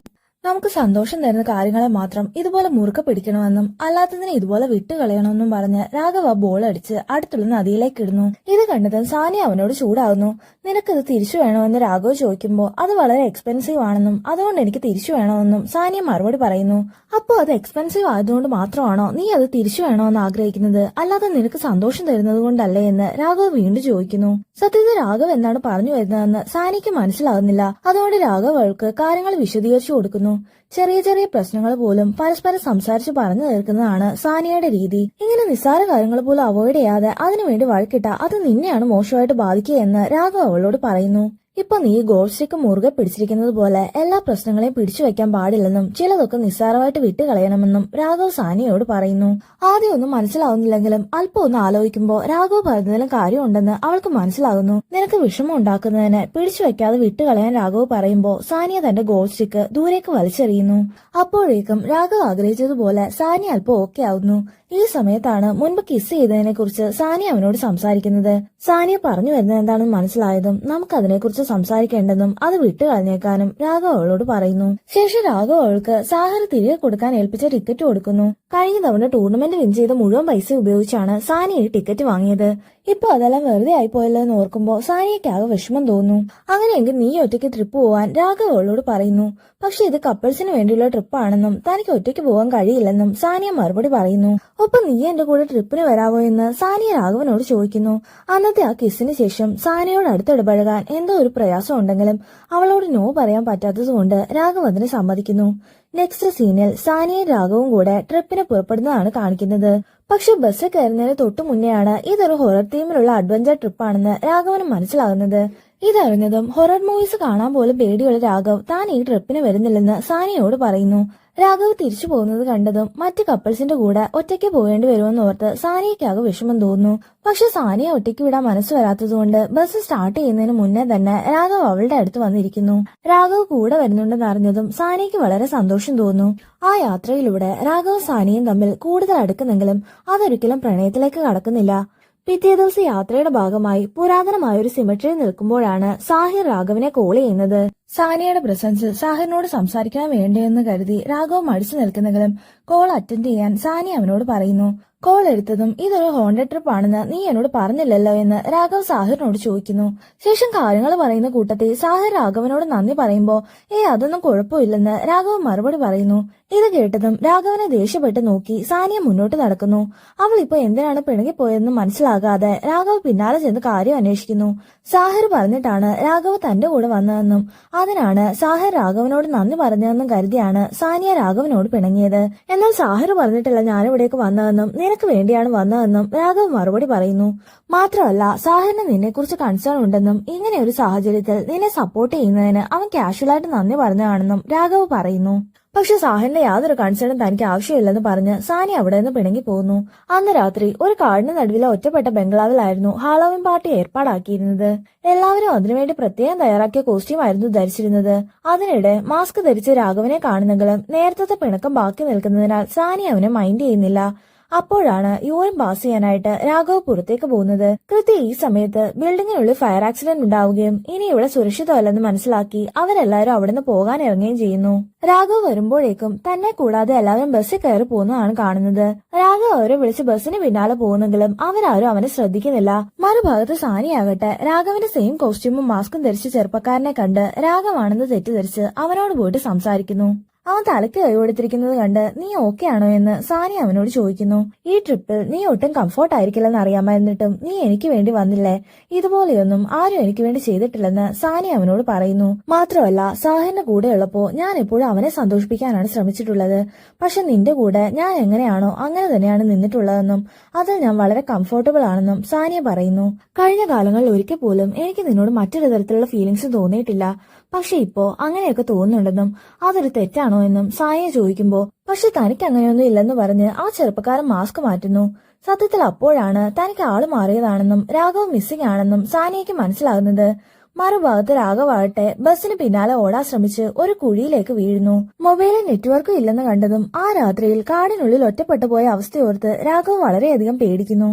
നമുക്ക് സന്തോഷം തരുന്ന കാര്യങ്ങളെ മാത്രം ഇതുപോലെ മുറുക്കെ പിടിക്കണമെന്നും അല്ലാത്തതിനെ ഇതുപോലെ വിട്ടുകളയണമെന്നും പറഞ്ഞ് രാഘവ് ആ ബോൾ അടിച്ച് അടുത്തുള്ള നദിയിലേക്ക് ഇടുന്നു. ഇത് കണ്ടതും സാനിയ അവനോട് ചൂടാവുന്നു. നിനക്കിത് തിരിച്ചു വേണമെന്ന് രാഘവ് ചോദിക്കുമ്പോൾ അത് വളരെ എക്സ്പെൻസീവ് ആണെന്നും അതുകൊണ്ട് എനിക്ക് തിരിച്ചു വേണമെന്നും സാനിയ മറുപടി പറയുന്നു. അപ്പോൾ അത് എക്സ്പെൻസീവ് ആയതുകൊണ്ട് മാത്രമാണോ നീ അത് തിരിച്ചു വേണമെന്ന് ആഗ്രഹിക്കുന്നത്, അല്ലാതെ നിനക്ക് സന്തോഷം തരുന്നത് കൊണ്ടല്ലേ എന്ന് രാഘവ് വീണ്ടും ചോദിക്കുന്നു. സത്യത്തിൽ രാഘവ് എന്താണ് പറഞ്ഞു വരുന്നതെന്ന് സാനിക്ക് മനസ്സിലാകുന്നില്ല. അതുകൊണ്ട് രാഘവ് അവൾക്ക് കാര്യങ്ങൾ വിശദീകരിച്ചു കൊടുക്കുന്നു. ചെറിയ ചെറിയ പ്രശ്നങ്ങൾ പോലും പരസ്പരം സംസാരിച്ച് പറഞ്ഞു തീർക്കുന്നതാണ് സാനിയയുടെ രീതി. ഇങ്ങനെ നിസ്സാര കാര്യങ്ങൾ പോലും അവോയ്ഡ് ചെയ്യാതെ അതിനുവേണ്ടി വഴക്കിട്ട അത് നിന്നെയാണ് മോശമായിട്ട് ബാധിക്കുക എന്ന് രാഘവ് അവളോട് പറയുന്നു. ഇപ്പൊ നീ ഗോൾഫ് സ്റ്റിക്ക് മുറുകെ പിടിച്ചിരിക്കുന്നത് പോലെ എല്ലാ പ്രശ്നങ്ങളെയും പിടിച്ചു വെക്കാൻ പാടില്ലെന്നും ചിലതൊക്കെ നിസ്സാരമായിട്ട് വിട്ടുകളയണമെന്നും രാഘവ് സാനിയോട് പറയുന്നു. ആദ്യം ഒന്നും മനസ്സിലാവുന്നില്ലെങ്കിലും അല്പം ഒന്ന് ആലോചിക്കുമ്പോൾ രാഘവ് പറയുന്നതിലും കാര്യമുണ്ടെന്ന് അവൾക്ക് മനസ്സിലാകുന്നു. നിനക്ക് വിഷമം ഉണ്ടാക്കുന്നതിന് പിടിച്ചു വെക്കാതെ വിട്ടുകളയാൻ രാഘവ് പറയുമ്പോൾ സാനിയ തന്റെ ഗോൾഫ് സ്റ്റിക്ക് ദൂരേക്ക് വലിച്ചെറിയുന്നു. അപ്പോഴേക്കും രാഘവ് ആഗ്രഹിച്ചതുപോലെ സാനിയ അല്പം ഓക്കെ ആവുന്നു. ഈ സമയത്താണ് മുൻപ് കിസ് ചെയ്തതിനെ കുറിച്ച് സാനിയ അവനോട് സംസാരിക്കുന്നത്. സാനിയ പറഞ്ഞു വരുന്നത് എന്താണെന്ന് മനസ്സിലായതും നമുക്ക് അതിനെക്കുറിച്ച് സംസാരിക്കേണ്ടെന്നും അത് വിട്ടുകളഞ്ഞേക്കാനും രാഘവ് അവളോട് പറയുന്നു. ശേഷം രാഘവ് അവൾക്ക് സാഹിർ തിരികെ കൊടുക്കാൻ ഏൽപ്പിച്ച ടിക്കറ്റ് കൊടുക്കുന്നു. കഴിഞ്ഞ തവണ ടൂർണമെന്റ് വിൻ ചെയ്ത മുഴുവൻ പൈസ ഉപയോഗിച്ചാണ് സാനിയ ഈ ടിക്കറ്റ് വാങ്ങിയത്. ഇപ്പൊ അതെല്ലാം വെറുതെ ആയിപ്പോയല്ലോ എന്ന് ഓർക്കുമ്പോൾ സാനിയയ്ക്കാകെ വിഷമം തോന്നുന്നു. അങ്ങനെയെങ്കിൽ നീ ഒറ്റയ്ക്ക് ട്രിപ്പ് പോവാൻ രാഘവ് അവളോട് പറയുന്നു. പക്ഷെ ഇത് കപ്പിൾസിന് വേണ്ടിയുള്ള ട്രിപ്പാണെന്നും തനിക്ക് ഒറ്റയ്ക്ക് പോകാൻ കഴിയില്ലെന്നും സാനിയ മറുപടി പറയുന്നു. ഒപ്പം നീ എന്റെ കൂടെ ട്രിപ്പിന് വരാവോ എന്ന് സാനിയ രാഘവനോട് ചോദിക്കുന്നു. അന്നത്തെ ആ കിസിന് ശേഷം സാനിയോട് അടുത്തിടപഴകാൻ എന്തോ ഒരു പ്രയാസം ഉണ്ടെങ്കിലും അവളോട് നോ പറയാൻ പറ്റാത്തതുകൊണ്ട് രാഘവ് അതിന് സമ്മതിക്കുന്നു. നെക്സ്റ്റ് സീനിൽ സാനിയയും രാഘവും കൂടെ ട്രിപ്പിന് പുറപ്പെടുന്നതാണ് കാണിക്കുന്നത്. പക്ഷെ ബസ് കയറുന്നതിന് തൊട്ടു മുന്നെയാണ് ഇതൊരു ഹൊറർ തീമിലുള്ള അഡ്വഞ്ചർ ട്രിപ്പാണെന്ന് രാഘവന് മനസ്സിലാകുന്നത്. ഇതറിഞ്ഞതും ഹൊറർ മൂവീസ് കാണാൻ പോലും പേടിയുള്ള രാഘവ് താൻ ഈ ട്രിപ്പിന് വരുന്നില്ലെന്ന് സാനിയോട് പറയുന്നു. രാഘവ് തിരിച്ചു പോകുന്നത് കണ്ടതും മറ്റ് കപ്പിൾസിന്റെ കൂടെ ഒറ്റയ്ക്ക് പോകേണ്ടി വരുമെന്ന് ഓർത്ത് സാനിയയ്ക്കാകെ വിഷമം തോന്നുന്നു. പക്ഷെ സാനിയെ ഒറ്റയ്ക്ക് വിടാൻ മനസ്സ് വരാത്തതുകൊണ്ട് ബസ് സ്റ്റാർട്ട് ചെയ്യുന്നതിന് മുന്നേ തന്നെ രാഘവ് അവളുടെ അടുത്ത് വന്നിരിക്കുന്നു. രാഘവ് കൂടെ വരുന്നുണ്ടെന്ന് അറിഞ്ഞതും സാനിയയ്ക്ക് വളരെ സന്തോഷം തോന്നുന്നു. ആ യാത്രയിലൂടെ രാഘവും സാനിയും തമ്മിൽ കൂടുതൽ അടുക്കുന്നെങ്കിലും അതൊരിക്കലും പ്രണയത്തിലേക്ക് കടക്കുന്നില്ല. പിറ്റേ ദിവസം യാത്രയുടെ ഭാഗമായി പുരാതനമായ ഒരു സിമട്രിയിൽ നിൽക്കുമ്പോഴാണ് സാഹിർ രാഘവിനെ കോൾ ചെയ്യുന്നത്. സാനിയയുടെ പ്രസൻസിൽ സാഹിറിനോട് സംസാരിക്കാൻ വേണ്ടിയെന്ന് കരുതി രാഘവ് മടിച്ചു നിൽക്കുന്നെങ്കിലും കോൾ അറ്റൻഡ് ചെയ്യാൻ സാനിയ അവനോട് പറയുന്നു. കോൾ എടുത്തതും ഇതൊരു ഹോണ്ടഡ് ട്രിപ്പ് ആണെന്ന് നീ എന്നോട് പറഞ്ഞില്ലല്ലോ എന്ന് രാഘവ് സാഹിറിനോട് ചോദിക്കുന്നു. ശേഷം കാര്യങ്ങൾ പറയുന്ന കൂട്ടത്തിൽ സാഹിർ രാഘവനോട് നന്ദി പറയുമ്പോ അതൊന്നും കുഴപ്പമില്ലെന്ന് രാഘവ് മറുപടി പറയുന്നു. ഇത് കേട്ടതും രാഘവനെ ദേഷ്യപ്പെട്ട് നോക്കി സാനിയ മുന്നോട്ട് നടക്കുന്നു. അവൾ ഇപ്പൊ എന്തിനാണ് പിണങ്ങിപ്പോയതെന്ന് മനസ്സിലാകാതെ രാഘവ് പിന്നാലെ ചെന്ന് കാര്യം അന്വേഷിക്കുന്നു. സാഹിർ പറഞ്ഞിട്ടാണ് രാഘവ് തന്റെ കൂടെ വന്നതെന്നും അതിനാണ് സാഹിർ രാഘവനോട് നന്ദി പറഞ്ഞതെന്നും കരുതിയാണ് സാനിയ രാഘവനോട് പിണങ്ങിയത്. എന്നാൽ സാഹിർ പറഞ്ഞിട്ടില്ല ഞാനിവിടേക്ക് വന്നതെന്നും നിനക്ക് വേണ്ടിയാണ് വന്നതെന്നും രാഘവ് മറുപടി പറയുന്നു. മാത്രമല്ല സാഹിറിന് നിന്നെക്കുറിച്ച് കൺസേൺ ഉണ്ടെന്നും ഇങ്ങനെ ഒരു സാഹചര്യത്തിൽ നിന്നെ സപ്പോർട്ട് ചെയ്യുന്നതിന് അവൻ കാഷ്വലായിട്ട് നന്ദി പറഞ്ഞതാണെന്നും രാഘവ് പറയുന്നു. പക്ഷെ സാഹിറിന്റെ യാതൊരു കൺസേണും തനിക്ക് ആവശ്യമില്ലെന്ന് പറഞ്ഞ് സാനിയ അവിടെ നിന്ന് പിണങ്ങി പോകുന്നു. അന്ന് രാത്രി ഒരു കാടിന് നടുവിലെ ഒറ്റപ്പെട്ട ബംഗ്ലാവിലായിരുന്നു ഹാലോവിൻ പാർട്ടി ഏർപ്പാടാക്കിയിരുന്നത്. എല്ലാവരും അതിനുവേണ്ടി പ്രത്യേകം തയ്യാറാക്കിയ കോസ്റ്റ്യൂമായിരുന്നു ധരിച്ചിരുന്നത്. അതിനിടെ മാസ്ക് ധരിച്ച് രാഘവനെ കാണുന്നെങ്കിലും നേരത്തെ പിണക്കം ബാക്കി നിൽക്കുന്നതിനാൽ സാനിയ അവനെ മൈൻഡ് ചെയ്യുന്നില്ല. അപ്പോഴാണ് യൂറിൻ പാസ് ചെയ്യാനായിട്ട് രാഘവ് പുറത്തേക്ക് പോകുന്നത്. കൃത്യം ഈ സമയത്ത് ബിൽഡിങ്ങിനുള്ളിൽ ഫയർ ആക്സിഡന്റ് ഉണ്ടാവുകയും ഇനി ഇവിടെ സുരക്ഷിതമല്ലെന്ന് മനസ്സിലാക്കി അവരെല്ലാവരും അവിടുന്ന് പോകാൻ ഇറങ്ങുകയും ചെയ്യുന്നു. രാഘവ് വരുമ്പോഴേക്കും തന്നെ കൂടാതെ എല്ലാവരും ബസ്സിൽ കയറി പോകുന്നതാണ് കാണുന്നത്. രാഘവ് അവരെ വിളിച്ച് ബസ്സിന് പിന്നാലെ പോകുന്നെങ്കിലും അവരാരും അവനെ ശ്രദ്ധിക്കുന്നില്ല. മറുഭാഗത്ത് സാനിയാകട്ടെ രാഘവന്റെ സെയിം കോസ്റ്റ്യൂമും മാസ്കും ധരിച്ച ചെറുപ്പക്കാരനെ കണ്ട് രാഘവാണെന്ന് തെറ്റിദ്ധരിച്ച് അവനോട് പോയിട്ട് സംസാരിക്കുന്നു. അവൻ തലയ്ക്ക് കൈ കൊടുത്തിരിക്കുന്നത് കണ്ട് നീ ഓക്കെ ആണോ എന്ന് സാനിയ അവനോട് ചോദിക്കുന്നു. ഈ ട്രിപ്പിൽ നീ ഒട്ടും കംഫോർട്ട് ആയിരിക്കില്ലെന്ന് അറിയാമായിരുന്നിട്ടും നീ എനിക്ക് വേണ്ടി വന്നില്ലേ? ഇതുപോലെയൊന്നും ആരും എനിക്ക് വേണ്ടി ചെയ്തിട്ടില്ലെന്ന് സാനിയ അവനോട് പറയുന്നു. മാത്രമല്ല സാഹിറിന്റെ കൂടെ ഉള്ളപ്പോ ഞാൻ എപ്പോഴും അവനെ സന്തോഷിപ്പിക്കാനാണ് ശ്രമിച്ചിട്ടുള്ളത്. പക്ഷെ നിന്റെ കൂടെ ഞാൻ എങ്ങനെയാണോ അങ്ങനെ തന്നെയാണ് നിന്നിട്ടുള്ളതെന്നും അതിൽ ഞാൻ വളരെ കംഫോർട്ടബിൾ ആണെന്നും സാനിയ പറയുന്നു. കഴിഞ്ഞ കാലങ്ങളിൽ ഒരിക്കൽ പോലും എനിക്ക് നിന്നോട് മറ്റൊരു തരത്തിലുള്ള ഫീലിംഗ്സ് തോന്നിയിട്ടില്ല. പക്ഷെ ഇപ്പോ അങ്ങനെയൊക്കെ തോന്നുന്നുണ്ടെന്നും അതൊരു തെറ്റാണോ എന്നും സാനിയ ചോദിക്കുമ്പോ പക്ഷെ തനിക്ക് അങ്ങനെയൊന്നും ഇല്ലെന്ന് പറഞ്ഞ് ആ ചെറുപ്പക്കാരൻ മാസ്ക് മാറ്റുന്നു. സത്യത്തിൽ അപ്പോഴാണ് തനിക്ക് ആള് മാറിയതാണെന്നും രാഘവ് മിസ്സിംഗ് ആണെന്നും സാനിയയ്ക്ക് മനസ്സിലാകുന്നത്. മറുഭാഗത്ത് രാഘവാകട്ടെ ബസ്സിന് പിന്നാലെ ഓടാൻ ശ്രമിച്ച് ഒരു കുഴിയിലേക്ക് വീഴുന്നു. മൊബൈലിൽ നെറ്റ്വർക്കും ഇല്ലെന്ന് കണ്ടതും ആ രാത്രിയിൽ കാടിനുള്ളിൽ ഒറ്റപ്പെട്ടു പോയ അവസ്ഥയോർത്ത് രാഘവ് വളരെയധികം പേടിക്കുന്നു.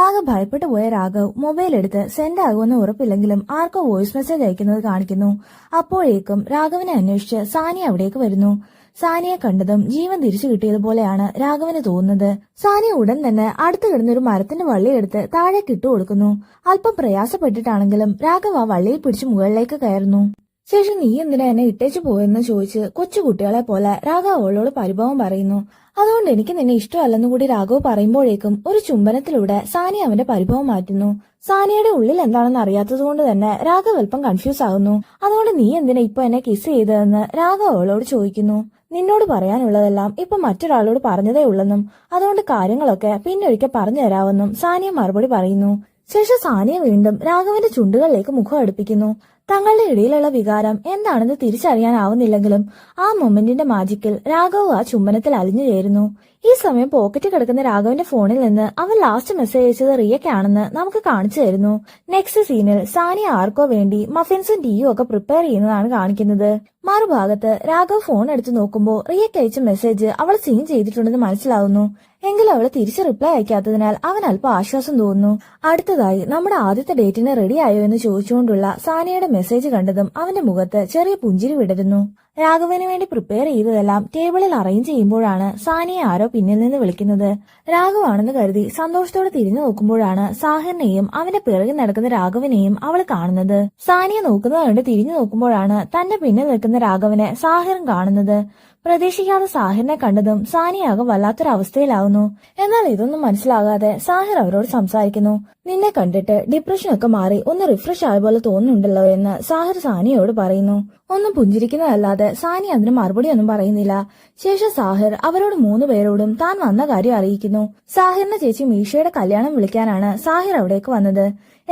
ആകെ ഭയപ്പെട്ടു പോയ രാഘവ് മൊബൈൽ എടുത്ത് സെൻഡ് ആകുമെന്ന് ഉറപ്പില്ലെങ്കിലും ആർക്കോ വോയിസ് മെസ്സേജ് അയക്കുന്നത് കാണിക്കുന്നു. അപ്പോഴേക്കും രാഘവിനെ അന്വേഷിച്ച് സാനിയ അവിടേക്ക് വരുന്നു. സാനിയെ കണ്ടതും ജീവൻ തിരിച്ചു കിട്ടിയതുപോലെയാണ് രാഘവന് തോന്നുന്നത്. സാനിയ ഉടൻ തന്നെ അടുത്ത് കിടന്ന ഒരു മരത്തിന്റെ വള്ളിയെടുത്ത് താഴേക്ക് ഇട്ടു കൊടുക്കുന്നു. അല്പം പ്രയാസപ്പെട്ടിട്ടാണെങ്കിലും രാഘവ ആ വള്ളിയിൽ പിടിച്ച് മുകളിലേക്ക് കയറുന്നു. ശേഷം നീ എന്തിനാ എന്നെ ഇട്ടേച്ചു പോയെന്ന് ചോദിച്ച് കൊച്ചുകുട്ടികളെ പോലെ രാഘവ് അവളോട് പരിഭവം പറയുന്നു. അതുകൊണ്ട് എനിക്ക് നിന്നെ ഇഷ്ടമല്ലെന്ന് കൂടി രാഘവ് പറയുമ്പോഴേക്കും ഒരു ചുംബനത്തിലൂടെ സാനിയ അവന്റെ പരിഭവം മാറ്റുന്നു. സാനിയയുടെ ഉള്ളിൽ എന്താണെന്ന് അറിയാത്തത് കൊണ്ട് തന്നെ രാഘവ് അല്പം കൺഫ്യൂസ് ആകുന്നു. അതുകൊണ്ട് നീ എന്തിനാ ഇപ്പൊ എന്നെ കിസ് ചെയ്തതെന്ന് രാഘവ് അവളോട് ചോദിക്കുന്നു. നിന്നോട് പറയാനുള്ളതെല്ലാം ഇപ്പൊ മറ്റൊരാളോട് പറഞ്ഞതേ ഉള്ളെന്നും അതുകൊണ്ട് കാര്യങ്ങളൊക്കെ പിന്നൊരിക്കൽ പറഞ്ഞു തരാമെന്നും സാനിയ മറുപടി പറയുന്നു. ശേഷം സാനിയ വീണ്ടും രാഘവന്റെ ചുണ്ടുകളിലേക്ക് മുഖം അടുപ്പിക്കുന്നു. തങ്ങളുടെ ഇടയിലുള്ള വികാരം എന്താണെന്ന് തിരിച്ചറിയാനാവുന്നില്ലെങ്കിലും ആ മൊമെന്റിന്റെ മാജിക്കിൽ രാഘവ് ആ ചുംബനത്തിൽ അലിഞ്ഞു ചേരുന്നു. ഈ സമയം പോക്കറ്റിൽ കിടക്കുന്ന രാഘവന്റെ ഫോണിൽ നിന്ന് അവൻ ലാസ്റ്റ് മെസ്സേജ് അയച്ചത് റിയക്കാണെന്ന് നമുക്ക് കാണിച്ചു തരുന്നു. നെക്സ്റ്റ് സീനിൽ സാനിയ ആർക്കോ വേണ്ടി മഫിൻസും ടീയും ഒക്കെ പ്രിപ്പയർ ചെയ്യുന്നതാണ് കാണിക്കുന്നത്. മറുഭാഗത്ത് രാഘവ് ഫോൺ എടുത്ത് നോക്കുമ്പോൾ റിയക്ക് അയച്ച മെസ്സേജ് അവൾ സീൻ ചെയ്തിട്ടുണ്ടെന്ന് മനസ്സിലാവുന്നു. എങ്കിലും അവള് തിരിച്ച് റിപ്ലൈ അയക്കാത്തതിനാൽ അവൻ അല്പം ആശ്വാസം തോന്നുന്നു. അടുത്തതായി നമ്മുടെ ആദ്യത്തെ ഡേറ്റിന് റെഡി ആയോ എന്ന് ചോദിച്ചുകൊണ്ടുള്ള സാനിയയുടെ മെസ്സേജ് കണ്ടതും അവന്റെ മുഖത്ത് ചെറിയ പുഞ്ചിരി വിടരുന്നു. രാഘവന് വേണ്ടി പ്രിപ്പയർ ചെയ്തതെല്ലാം ടേബിളിൽ അറേഞ്ച് ചെയ്യുമ്പോഴാണ് സാനിയെ ആരോ പിന്നിൽ നിന്ന് വിളിക്കുന്നത്. രാഘവാണെന്ന് കരുതി സന്തോഷത്തോടെ തിരിഞ്ഞു നോക്കുമ്പോഴാണ് സാഹിറിനെയും അവന്റെ പിറകിൽ നടക്കുന്ന രാഘവനെയും അവൾ കാണുന്നത്. സാനിയെ നോക്കുന്നത് കണ്ട് തിരിഞ്ഞു നോക്കുമ്പോഴാണ് തന്റെ പിന്നിൽ നിൽക്കുന്ന രാഘവനെ സാഹിറും കാണുന്നത്. പ്രതീക്ഷിക്കാതെ സാഹിറിനെ കണ്ടതും സാനിയാകെ വല്ലാത്തൊരവസ്ഥയിലാവുന്നു. എന്നാൽ ഇതൊന്നും മനസ്സിലാകാതെ സാഹിർ അവരോട് സംസാരിക്കുന്നു. നിന്നെ കണ്ടിട്ട് ഡിപ്രഷനൊക്കെ മാറി ഒന്ന് റിഫ്രഷ് ആയ പോലെ തോന്നുന്നുണ്ടല്ലോ എന്ന് സാഹിർ സാനിയോട് പറയുന്നു. ഒന്നും പുഞ്ചിരിക്കുന്നതല്ലാതെ സാനി അതിന് മറുപടി ഒന്നും പറയുന്നില്ല. ശേഷം സാഹിർ അവരോട് 3 പേരോടും താൻ വന്ന കാര്യം അറിയിക്കുന്നു. സാഹിറിന്റെ ചേച്ചി മീഷയുടെ കല്യാണം വിളിക്കാനാണ് സാഹിർ അവിടേക്ക് വന്നത്.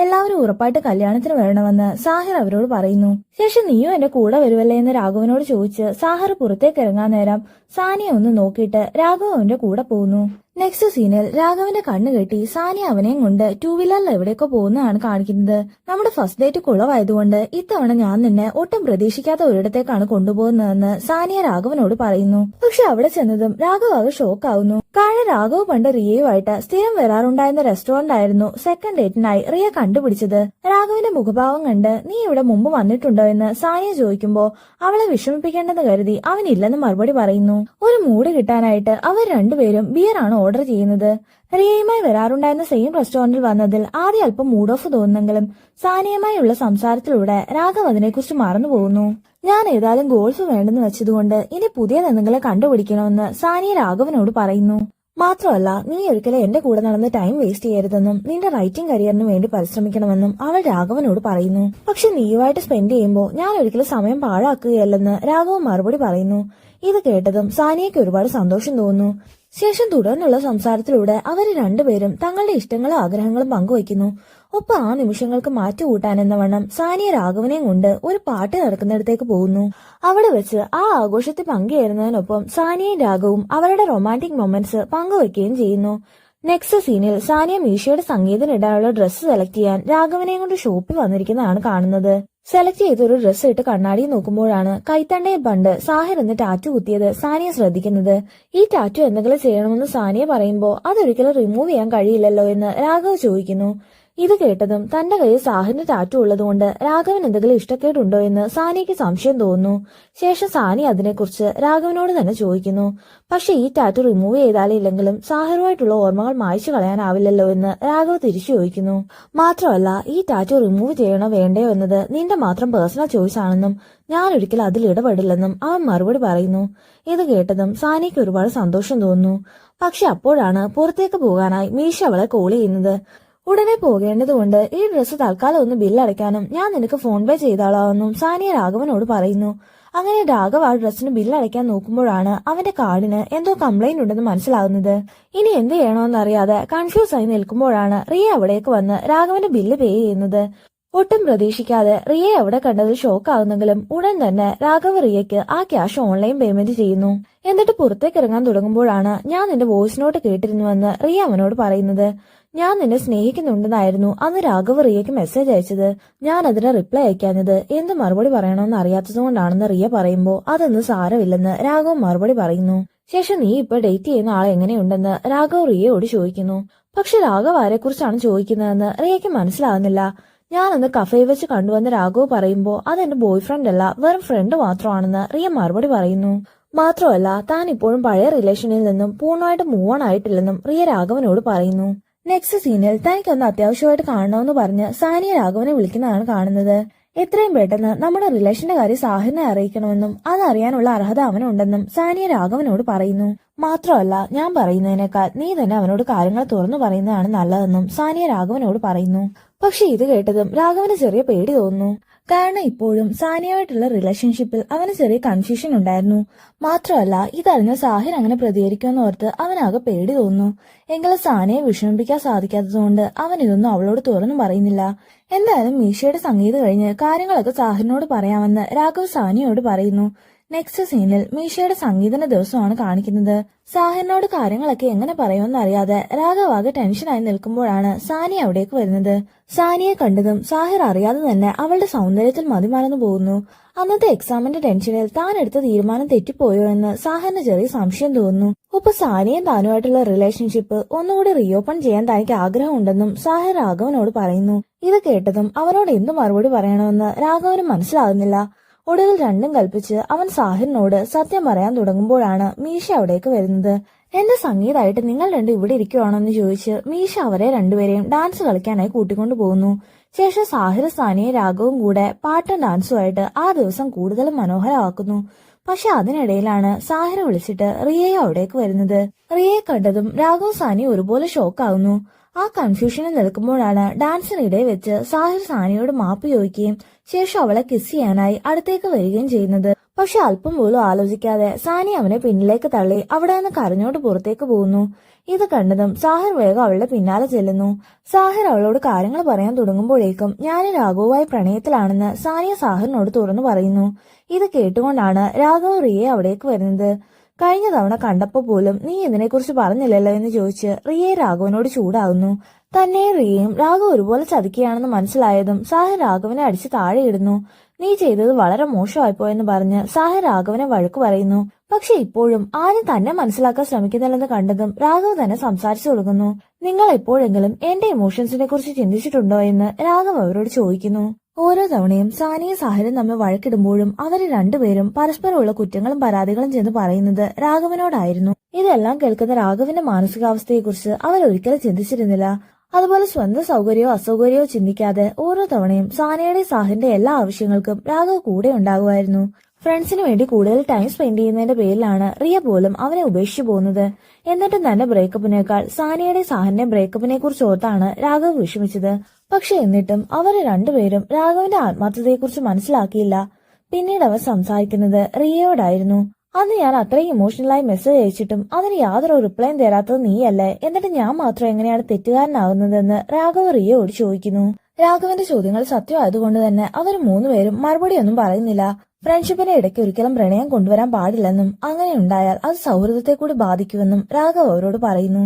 എല്ലാവരും ഉറപ്പായിട്ട് കല്യാണത്തിന് വരണമെന്ന് സാഹിർ അവരോട് പറയുന്നു. ശേഷം നീയും എന്റെ കൂടെ വരുവല്ലേ എന്ന് രാഘവനോട് ചോദിച്ച് സാഹിർ പുറത്തേക്ക് ഇറങ്ങാൻ നേരം സാനിയെ ഒന്ന് നോക്കിയിട്ട് രാഘവ് അവന്റെ കൂടെ പോകുന്നു. നെക്സ്റ്റ് സീനിൽ രാഘവന്റെ കണ്ണ് കെട്ടി സാനിയ അവനെയും കൊണ്ട് 2 വീലറിൽ എവിടേക്കോ പോകുന്നതാണ് കാണിക്കുന്നത്. നമ്മുടെ ഫസ്റ്റ് ഡേറ്റ് കുളവായതുകൊണ്ട് ഇത്തവണ ഞാൻ നിന്നെ ഒട്ടും പ്രതീക്ഷിക്കാത്ത ഒരിടത്തേക്കാണ് കൊണ്ടുപോകുന്നതെന്ന് സാനിയ രാഘവനോട് പറയുന്നു. പക്ഷെ അവിടെ ചെന്നതും രാഘവ് ആകെ ഷോക്ക് ആവുന്നു. കാരണം രാഘവ് പണ്ട് റിയയുമായിട്ട് സ്ഥിരം വരാറുണ്ടായിരുന്ന റെസ്റ്റോറന്റ് ആയിരുന്നു സെക്കൻഡ് ഡേറ്റിനായി റിയ കണ്ടുപിടിച്ചത്. രാഘവിന്റെ മുഖഭാവം കണ്ട് നീ ഇവിടെ മുമ്പ് വന്നിട്ടുണ്ടോ എന്ന് സാനിയ ചോദിക്കുമ്പോ അവളെ വിഷമിപ്പിക്കേണ്ടെന്ന് കരുതി അവനില്ലെന്ന് മറുപടി പറയുന്നു. ഒരു മൂഡ് കിട്ടാനായിട്ട് അവർ രണ്ടുപേരും ബിയർ ആണ് ഓർഡർ ചെയ്യുന്നത്. റിയയുമായി വരാറുണ്ടായിരുന്ന സെയിം റെസ്റ്റോറന്റിൽ വന്നതിൽ ആദ്യം അല്പം മൂഡ് ഓഫ് തോന്നുന്നെങ്കിലും സാനിയയുമായുള്ള സംസാരത്തിലൂടെ രാഘവ് അതിനെക്കുറിച്ച് മറന്നു പോകുന്നു. ഞാൻ ഏതായാലും ഗോൾഫ് വേണ്ടെന്ന് വെച്ചതുകൊണ്ട് ഇനി പുതിയതെന്തെങ്കിലും കണ്ടുപിടിക്കണമെന്ന് സാനിയ രാഘവനോട് പറയുന്നു. മാത്രമല്ല നീ ഒരിക്കലും എന്റെ കൂടെ നടന്ന് ടൈം വേസ്റ്റ് ചെയ്യരുതെന്നും നിന്റെ റൈറ്റിംഗ് കരിയറിന് വേണ്ടി പരിശ്രമിക്കണമെന്നും അവൾ രാഘവനോട് പറയുന്നു. പക്ഷെ നീയുമായിട്ട് സ്പെൻഡ് ചെയ്യുമ്പോൾ ഞാൻ ഒരിക്കലും സമയം പാഴാക്കുകയല്ലെന്ന് രാഘവൻ മറുപടി പറയുന്നു. ഇത് കേട്ടതും സാനിയയ്ക്ക് ഒരുപാട് സന്തോഷം തോന്നുന്നു. ശേഷം തുടർന്നുള്ള സംസാരത്തിലൂടെ അവർ രണ്ടുപേരും തങ്ങളുടെ ഇഷ്ടങ്ങളും ആഗ്രഹങ്ങളും പങ്കുവയ്ക്കുന്നു. ഒപ്പം ആ നിമിഷങ്ങൾക്ക് മാറ്റുകൂട്ടാനെന്ന വണ്ണം സാനിയ രാഘവനെയും കൊണ്ട് ഒരു പാർട്ടി നടക്കുന്നിടത്തേക്ക് പോകുന്നു. അവിടെ വെച്ച് ആ ആഘോഷത്തിൽ പങ്കുചേരുന്നതിനൊപ്പം സാനിയയും രാഘവും അവരുടെ റൊമാൻറ്റിക് മൊമെന്റ്സ് പങ്കുവയ്ക്കുകയും ചെയ്യുന്നു. നെക്സ്റ്റ് സീനിൽ സാനിയ മീഷയുടെ സംഗീതത്തിനിടാനുള്ള ഡ്രസ്സ് സെലക്ട് ചെയ്യാൻ രാഘവനെയും കൊണ്ട് ഷോപ്പിൽ വന്നിരിക്കുന്നതാണ് കാണുന്നത്. സെലക്ട് ചെയ്തൊരു ഡ്രസ്സ് ഇട്ട് കണ്ണാടി നോക്കുമ്പോഴാണ് കൈത്തണ്ടയിൽ പണ്ട് സാഹിർ എന്ന് ടാറ്റു കുത്തിയത് സാനിയ ശ്രദ്ധിക്കുന്നത്. ഈ ടാറ്റു എന്തെങ്കിലും ചെയ്യണമെന്ന് സാനിയ പറയുമ്പോൾ അതൊരിക്കലും റിമൂവ് ചെയ്യാൻ കഴിയില്ലല്ലോ എന്ന് രാഘവ് ചോദിക്കുന്നു. ഇത് കേട്ടതും തന്റെ കയ്യിൽ സാഹിറിന്റെ ടാറ്റു ഉള്ളതുകൊണ്ട് രാഘവൻ എന്തെങ്കിലും ഇഷ്ടക്കേടുണ്ടോ എന്ന് സാനിയയ്ക്ക് സംശയം തോന്നുന്നു. ശേഷം സാനി അതിനെക്കുറിച്ച് രാഘവനോട് തന്നെ ചോദിക്കുന്നു. പക്ഷെ ഈ ടാറ്റു റിമൂവ് ചെയ്താലില്ലെങ്കിലും സാഹിറുമായിട്ടുള്ള ഓർമ്മകൾ മായ്ച്ചു കളയാനാവില്ലല്ലോ എന്ന് രാഘവ് തിരിച്ചു ചോദിക്കുന്നു. മാത്രമല്ല ഈ ടാറ്റു റിമൂവ് ചെയ്യണോ വേണ്ടയോ എന്നത് നിന്റെ മാത്രം പേഴ്സണൽ ചോയ്സ് ആണെന്നും ഞാൻ ഒരിക്കലും അതിൽ ഇടപെടില്ലെന്നും അവൻ മറുപടി പറയുന്നു. ഇത് കേട്ടതും സാനിക്ക് ഒരുപാട് സന്തോഷം തോന്നുന്നു. പക്ഷെ അപ്പോഴാണ് പുറത്തേക്ക് പോകാനായി മീശ അവളെ കോൾ ചെയ്യുന്നത്. ഉടനെ പോകേണ്ടതുകൊണ്ട് ഈ ഡ്രസ്സ് തൽക്കാലം ഒന്ന് ബില്ലടയ്ക്കാനും ഞാൻ നിനക്ക് ഫോൺ പേ ചെയ്താളാവെന്നും സാനിയ രാഘവനോട് പറയുന്നു. അങ്ങനെ രാഘവ് ആ ഡ്രസ്സിന് ബില്ലടയ്ക്കാൻ നോക്കുമ്പോഴാണ് അവന്റെ കാർഡിന് എന്തോ കംപ്ലൈന്റ് ഉണ്ടെന്ന് മനസ്സിലാകുന്നത്. ഇനി എന്ത് ചെയ്യണമെന്നറിയാതെ കൺഫ്യൂസ് ആയി നിൽക്കുമ്പോഴാണ് റിയ അവിടേക്ക് വന്ന് രാഘവന്റെ ബില്ല് പേ ചെയ്യുന്നത്. ഒട്ടും പ്രതീക്ഷിക്കാതെ റിയയെ അവിടെ കണ്ടതിൽ ഷോക്കാകുന്നെങ്കിലും ഉടൻ തന്നെ രാഘവ് റിയയ്ക്ക് ആ ക്യാഷ് ഓൺലൈൻ പേയ്മെന്റ് ചെയ്യുന്നു. എന്നിട്ട് പുറത്തേക്ക് ഇറങ്ങാൻ തുടങ്ങുമ്പോഴാണ് ഞാൻ നിന്റെ വോയിസ് നോട്ട് കേട്ടിരുന്നുവെന്ന് റിയ അവനോട് പറയുന്നത്. ഞാൻ നിന്നെ സ്നേഹിക്കുന്നുണ്ടെന്നായിരുന്നു അന്ന് രാഘവ് റിയയ്ക്ക് മെസ്സേജ് അയച്ചത്. ഞാൻ അതിന് റിപ്ലൈ അയക്കാഞ്ഞത് എന്ത് മറുപടി പറയണമെന്ന് അറിയാത്തതുകൊണ്ടാണെന്ന് റിയ പറയുമ്പോൾ അതൊന്നും സാരമില്ലെന്ന് രാഘവ് മറുപടി പറയുന്നു. ശേഷം നീ ഇപ്പൊ ഡേറ്റ് ചെയ്യുന്ന ആളെ എങ്ങനെയുണ്ടെന്ന് രാഘവ് റിയയോട് ചോദിക്കുന്നു. പക്ഷെ രാഘവ് ആരെക്കുറിച്ചാണ് ചോദിക്കുന്നതെന്ന് റിയയ്ക്ക് മനസ്സിലാകുന്നില്ല. ഞാനന്ന് കഫേ വെച്ച് കണ്ടുവന്ന് രാഘവ് പറയുമ്പോൾ അതെന്റെ ബോയ് ഫ്രണ്ട് അല്ല, വെറും ഫ്രണ്ട് മാത്രമാണെന്ന് റിയ മറുപടി പറയുന്നു. മാത്രമല്ല താൻ ഇപ്പോഴും പഴയ റിലേഷനിൽ നിന്നും പൂർണ്ണമായിട്ട് മൂവ് ഓൺ ആയിട്ടില്ലെന്നും റിയ രാഘവനോട് പറയുന്നു. നെക്സ്റ്റ് സീനിൽ തനിക്കൊന്ന് അത്യാവശ്യമായിട്ട് കാണണമെന്ന് പറഞ്ഞ് സാനിയ രാഘവനെ വിളിക്കുന്നതാണ് കാണുന്നത്. എത്രയും പെട്ടെന്ന് നമ്മുടെ റിലേഷന്റെ കാര്യം സാഹിറിനെ അറിയിക്കണമെന്നും അതറിയാനുള്ള അർഹത അവനുണ്ടെന്നും സാനിയ രാഘവനോട് പറയുന്നു. മാത്രമല്ല ഞാൻ പറയുന്നതിനേക്കാൾ നീ തന്നെ അവനോട് കാര്യങ്ങൾ തുറന്നു പറയുന്നതാണ് നല്ലതെന്നും സാനിയ രാഘവനോട് പറയുന്നു. പക്ഷെ ഇത് കേട്ടതും രാഘവന് ചെറിയ പേടി തോന്നുന്നു. കാരണം ഇപ്പോഴും സാനിയയുമായിട്ടുള്ള റിലേഷൻഷിപ്പിൽ അവന് ചെറിയ കൺഫ്യൂഷൻ ഉണ്ടായിരുന്നു. മാത്രമല്ല ഇതറിഞ്ഞ സാഹിർ അങ്ങനെ പ്രതികരിക്കുമെന്ന് ഓർത്ത് അവനാകെ പേടി തോന്നുന്നു. എങ്കിലും സാനിയെ വിഷമിപ്പിക്കാൻ സാധിക്കാത്തതുകൊണ്ട് അവൻ ഇതൊന്നും അവളോട് തുറന്നു പറയുന്നില്ല. എന്തായാലും മീശയുടെ സംഗീതം കഴിഞ്ഞ് കാര്യങ്ങളൊക്കെ സാഹിറിനോട് പറയാമെന്ന് രാഘവ് സാനിയോട് പറയുന്നു. നെക്സ്റ്റ് സീനിൽ മീശയുടെ സംഗീതന ദിവസമാണ് കാണിക്കുന്നത്. സാഹിറിനോട് കാര്യങ്ങളൊക്കെ എങ്ങനെ പറയുമെന്ന് അറിയാതെ രാഘവ് ആകെ ടെൻഷനായി നിൽക്കുമ്പോഴാണ് സാനിയ അവിടേക്ക് വരുന്നത്. സാനിയെ കണ്ടതും സാഹിർ അറിയാതെ തന്നെ അവളുടെ സൗന്ദര്യത്തിൽ മതിമറന്നു പോകുന്നു. അന്നത്തെ എക്സാമിന്റെ ടെൻഷനിൽ താൻ എടുത്ത തീരുമാനം തെറ്റിപ്പോയോ എന്ന് സാഹിറിന് ചെറിയ സംശയം തോന്നുന്നു. ഒപ്പം സാനിയും താനുമായിട്ടുള്ള റിലേഷൻഷിപ്പ് ഒന്നുകൂടി റീഓപ്പൺ ചെയ്യാൻ തനിക്ക് ആഗ്രഹമുണ്ടെന്നും സാഹിർ രാഘവനോട് പറയുന്നു. ഇത് കേട്ടതും അവനോട് എന്ത് മറുപടി പറയണമെന്ന് രാഘവന് മനസ്സിലാകുന്നില്ല. ഒടുവിൽ രണ്ടും കൽപ്പിച്ച് അവൻ സാഹിറിനോട് സത്യം പറയാൻ തുടങ്ങുമ്പോഴാണ് മീശ അവിടേക്ക് വരുന്നത്. എന്റെ സംഗീതമായിട്ട് നിങ്ങൾ രണ്ടും ഇവിടെ ഇരിക്കുവാണോന്ന് ചോദിച്ച് മീശ അവരെ രണ്ടുപേരെയും ഡാൻസ് കളിക്കാനായി കൂട്ടിക്കൊണ്ടു പോകുന്നു. ശേഷം സാഹിർ സാനിയെ രാഘവും കൂടെ പാട്ടും ഡാൻസുമായിട്ട് ആ ദിവസം കൂടുതലും മനോഹരമാക്കുന്നു. പക്ഷെ അതിനിടയിലാണ് സാഹിർ വിളിച്ചിട്ട് റിയയെ അവിടേക്ക് വരുന്നത്. റിയയെ കണ്ടതും രാഘവും സാനിയും ഒരുപോലെ ഷോക്കാവുന്നു. ആ കൺഫ്യൂഷനിൽ നിൽക്കുമ്പോഴാണ് ഡാൻസിനിടെ വെച്ച് സാഹിർ സാനിയോട് മാപ്പ് ചോദിക്കുകയും ശേഷം അവളെ കിസ് ചെയ്യാനായി അടുത്തേക്ക് വരികയും ചെയ്യുന്നത്. പക്ഷെ അല്പം പോലും ആലോചിക്കാതെ സാനി അവനെ പിന്നിലേക്ക് തള്ളി അവിടെ നിന്ന് കരഞ്ഞോട്ട് പുറത്തേക്ക് പോകുന്നു. ഇത് കണ്ടതും സാഹിർ വേഗം അവളുടെ പിന്നാലെ ചെല്ലുന്നു. സാഹിർ അവളോട് കാര്യങ്ങൾ പറയാൻ തുടങ്ങുമ്പോഴേക്കും ഞാൻ രാഘവുമായി പ്രണയത്തിലാണെന്ന് സാനിയ സാഹിറിനോട് തുറന്നു പറയുന്നു. ഇത് കേട്ടുകൊണ്ടാണ് രാഘവ് റിയയെ അവിടേക്ക് വരുന്നത്. കഴിഞ്ഞ തവണ കണ്ടപ്പോ പോലും നീ ഇതിനെക്കുറിച്ച് പറഞ്ഞില്ലല്ലോ എന്ന് ചോദിച്ച് റിയയെ രാഘവനോട് ചൂടാകുന്നു. തന്നെ റിയയും രാഘവ് ഒരുപോലെ ചതിക്കുകയാണെന്ന് മനസ്സിലായതും സാഹിർ രാഘവനെ അടിച്ച് താഴെയിടുന്നു. നീ ചെയ്തത് വളരെ മോശമായിപ്പോയെന്ന് പറഞ്ഞ് സാഹിർ രാഘവനെ വഴക്കു പറയുന്നു. പക്ഷെ ഇപ്പോഴും ആരും തന്നെ മനസ്സിലാക്കാൻ ശ്രമിക്കുന്നില്ലെന്ന് കണ്ടതും രാഘവ് തന്നെ സംസാരിച്ചു തുടങ്ങുന്നു. നിങ്ങൾ എപ്പോഴെങ്കിലും എന്റെ ഇമോഷൻസിനെ കുറിച്ച് ചിന്തിച്ചിട്ടുണ്ടോ എന്ന് രാഘവ് അവരോട് ചോദിക്കുന്നു. ഓരോ തവണയും സാനിയും സാഹിറും തമ്മിൽ വഴക്കിടുമ്പോഴും അവര് രണ്ടുപേരും പരസ്പരമുള്ള കുറ്റങ്ങളും പരാതികളും ചെന്ന് പറയുന്നത് രാഘവനോടായിരുന്നു. ഇതെല്ലാം കേൾക്കുന്ന രാഘവന്റെ മാനസികാവസ്ഥയെക്കുറിച്ച് അവരൊരിക്കലും ചിന്തിച്ചിരുന്നില്ല. അതുപോലെ സ്വന്തം സൗകര്യമോ അസൗകര്യമോ ചിന്തിക്കാതെ ഓരോ തവണയും സാനിയുടെ സാഹിറിന്റെ എല്ലാ ആവശ്യങ്ങൾക്കും രാഘവ് കൂടെ ഉണ്ടാകുമായിരുന്നു. ഫ്രണ്ട്സിന് വേണ്ടി കൂടുതൽ ടൈം സ്പെൻഡ് ചെയ്യുന്നതിന്റെ പേരിലാണ് റിയ പോലും അവനെ ഉപേക്ഷിച്ചു പോകുന്നത്. എന്നിട്ടും തന്റെ ബ്രേക്കപ്പിനേക്കാൾ സാനിയുടെ സാഹിറിന്റെ ബ്രേക്കപ്പിനെ കുറിച്ച് ഓർത്താണ് രാഘവ് വിഷമിച്ചത്. പക്ഷെ എന്നിട്ടും അവര് രണ്ടുപേരും രാഘവന്റെ ആത്മാർത്ഥതയെക്കുറിച്ച് മനസ്സിലാക്കിയില്ല. പിന്നീട് അവർ സംസാരിക്കുന്നത് റിയയോടായിരുന്നു. അന്ന് ഞാൻ അത്രയും ഇമോഷണലായി മെസ്സേജ് അയച്ചിട്ടും അതിന് യാതൊരു റിപ്ലൈയും തരാത്തത് നീയല്ലേ, എന്നിട്ട് ഞാൻ മാത്രം എങ്ങനെയാണ് തെറ്റുകാരനാകുന്നതെന്ന് രാഘവ് റിയയോട് ചോദിക്കുന്നു. രാഘവന്റെ ചോദ്യങ്ങൾ സത്യമായതുകൊണ്ട് തന്നെ അവർ മൂന്നുപേരും മറുപടിയൊന്നും പറയുന്നില്ല. ഫ്രണ്ട്ഷിപ്പിന്റെ ഇടയ്ക്ക് ഒരിക്കലും പ്രണയം കൊണ്ടുവരാൻ പാടില്ലെന്നും അങ്ങനെ ഉണ്ടായാൽ അത് സൗഹൃദത്തെ കൂടി ബാധിക്കുമെന്നും രാഘവ് അവരോട് പറയുന്നു.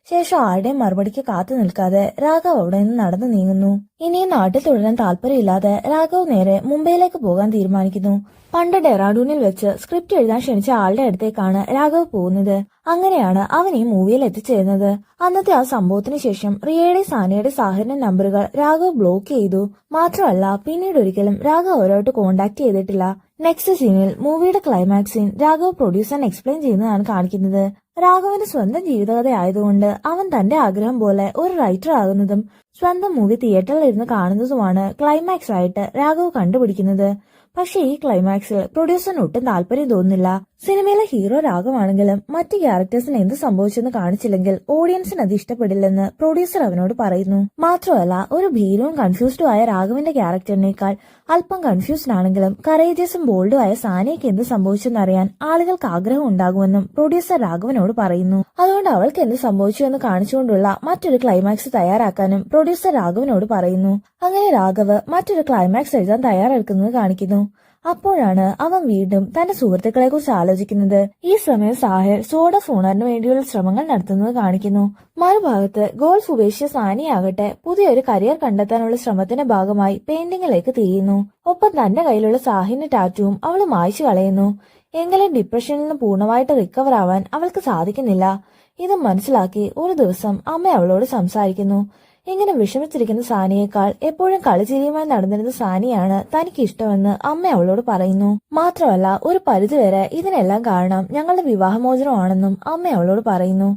ശേഷം ആരുടെയും മറുപടിക്ക് കാത്തു നിൽക്കാതെ രാഘവ് അവിടെ നിന്ന് നടന്നു നീങ്ങുന്നു. ഇനിയും നാട്ടിൽ തുടരാൻ താല്പര്യമില്ലാതെ രാഘവ് നേരെ മുംബൈയിലേക്ക് പോകാൻ തീരുമാനിക്കുന്നു. പണ്ട് ഡെറാഡൂണിൽ വെച്ച് സ്ക്രിപ്റ്റ് എഴുതാൻ ക്ഷണിച്ച ആളുടെ അടുത്തേക്കാണ് രാഘവ് പോകുന്നത്. അങ്ങനെയാണ് അവൻ ഈ മൂവിയിൽ എത്തിച്ചേരുന്നത്. അന്നത്തെ ആ സംഭവത്തിന് ശേഷം റിയയുടെ, സാനിയുടെ, സാഹിറിന്റെ നമ്പറുകൾ രാഘവ് ബ്ലോക്ക് ചെയ്തു. മാത്രമല്ല പിന്നീട് ഒരിക്കലും രാഘവ് അവരോട്ട് കോണ്ടാക്ട് ചെയ്തിട്ടില്ല. നെക്സ്റ്റ് സീനിൽ മൂവിയുടെ ക്ലൈമാക്സ് സീൻ രാഘവ് പ്രൊഡ്യൂസറിന് എക്സ്പ്ലെയിൻ ചെയ്യുന്നതാണ് കാണിക്കുന്നത്. രാഘവന്റെ സ്വന്തം ജീവിതകഥ ആയതുകൊണ്ട് അവൻ തന്റെ ആഗ്രഹം പോലെ ഒരു റൈറ്റർ ആകുന്നതും സ്വന്തം മൂവി തിയേറ്ററിൽ ഇരുന്ന് കാണുന്നതുമാണ് ക്ലൈമാക്സ് ആയിട്ട് രാഘവ് കണ്ടുപിടിക്കുന്നത്. പക്ഷേ ഈ ക്ലൈമാക്സിൽ പ്രൊഡ്യൂസറിന് ഒട്ടും താല്പര്യം തോന്നുന്നില്ല. സിനിമയിലെ ഹീറോ രാഘവാണെങ്കിലും മറ്റ് ക്യാരക്ടേഴ്സിന് എന്ത് സംഭവിച്ചെന്ന് കാണിച്ചില്ലെങ്കിൽ ഓഡിയൻസിന് അത് ഇഷ്ടപ്പെടില്ലെന്ന് പ്രൊഡ്യൂസർ അവനോട് പറയുന്നു. മാത്രമല്ല ഒരു ഭീരുവും കൺഫ്യൂസ്ഡും ആയ രാഘവന്റെ ക്യാരക്ടറിനേക്കാൾ അല്പം കൺഫ്യൂസ്ഡ് ആണെങ്കിലും കറേജിയസും ബോൾഡും ആയ സാനിയയ്ക്ക് എന്ത് സംഭവിച്ചെന്നറിയാൻ ആളുകൾക്ക് ആഗ്രഹം ഉണ്ടാകുമെന്നും പ്രൊഡ്യൂസർ രാഘവനോട് പറയുന്നു. അതുകൊണ്ട് അവൾക്ക് എന്ത് സംഭവിച്ചു എന്ന് കാണിച്ചുകൊണ്ടുള്ള മറ്റൊരു ക്ലൈമാക്സ് തയ്യാറാക്കാനും പ്രൊഡ്യൂസർ രാഘവനോട് പറയുന്നു. അങ്ങനെ രാഘവ് മറ്റൊരു ക്ലൈമാക്സ് എഴുതാൻ തയ്യാറെടുക്കുന്നത് കാണിക്കുന്നു. അപ്പോഴാണ് അവൻ വീണ്ടും തന്റെ സുഹൃത്തുക്കളെ കുറിച്ച് ആലോചിക്കുന്നത്. ഈ സമയം സാഹിർ സോഡ ഫോണറിന് വേണ്ടിയുള്ള ശ്രമങ്ങൾ നടത്തുന്നത് കാണിക്കുന്നു. മറുഭാഗത്ത് ഗോൾഫ് ഉപേക്ഷിച്ച സാനിയാകട്ടെ പുതിയൊരു കരിയർ കണ്ടെത്താനുള്ള ശ്രമത്തിന്റെ ഭാഗമായി പെയിന്റിംഗിലേക്ക് തിരിയുന്നു. ഒപ്പം തന്റെ കയ്യിലുള്ള സാഹിറിന്റെ ടാറ്റുവും അവൾ മായ്ച്ചു കളയുന്നു. എങ്കിലും ഡിപ്രഷനിൽ നിന്ന് പൂർണ്ണമായിട്ട് റിക്കവർ ആവാൻ അവൾക്ക് സാധിക്കുന്നില്ല. ഇത് മനസ്സിലാക്കി ഒരു ദിവസം അമ്മ അവളോട് സംസാരിക്കുന്നു. ഇങ്ങനെ വിഷമിച്ചിരിക്കുന്ന സാനിയേക്കാൾ എപ്പോഴും കളിച്ചിരിയുമായി നടന്നിരുന്ന സാനിയാണ് തനിക്ക് ഇഷ്ടമെന്ന് അമ്മ അവളോട് പറയുന്നു. മാത്രമല്ല ഒരു പരിധിവരെ ഇതിനെല്ലാം കാരണം ഞങ്ങളുടെ വിവാഹമോചനമാണെന്നും അമ്മ അവളോട് പറയുന്നു.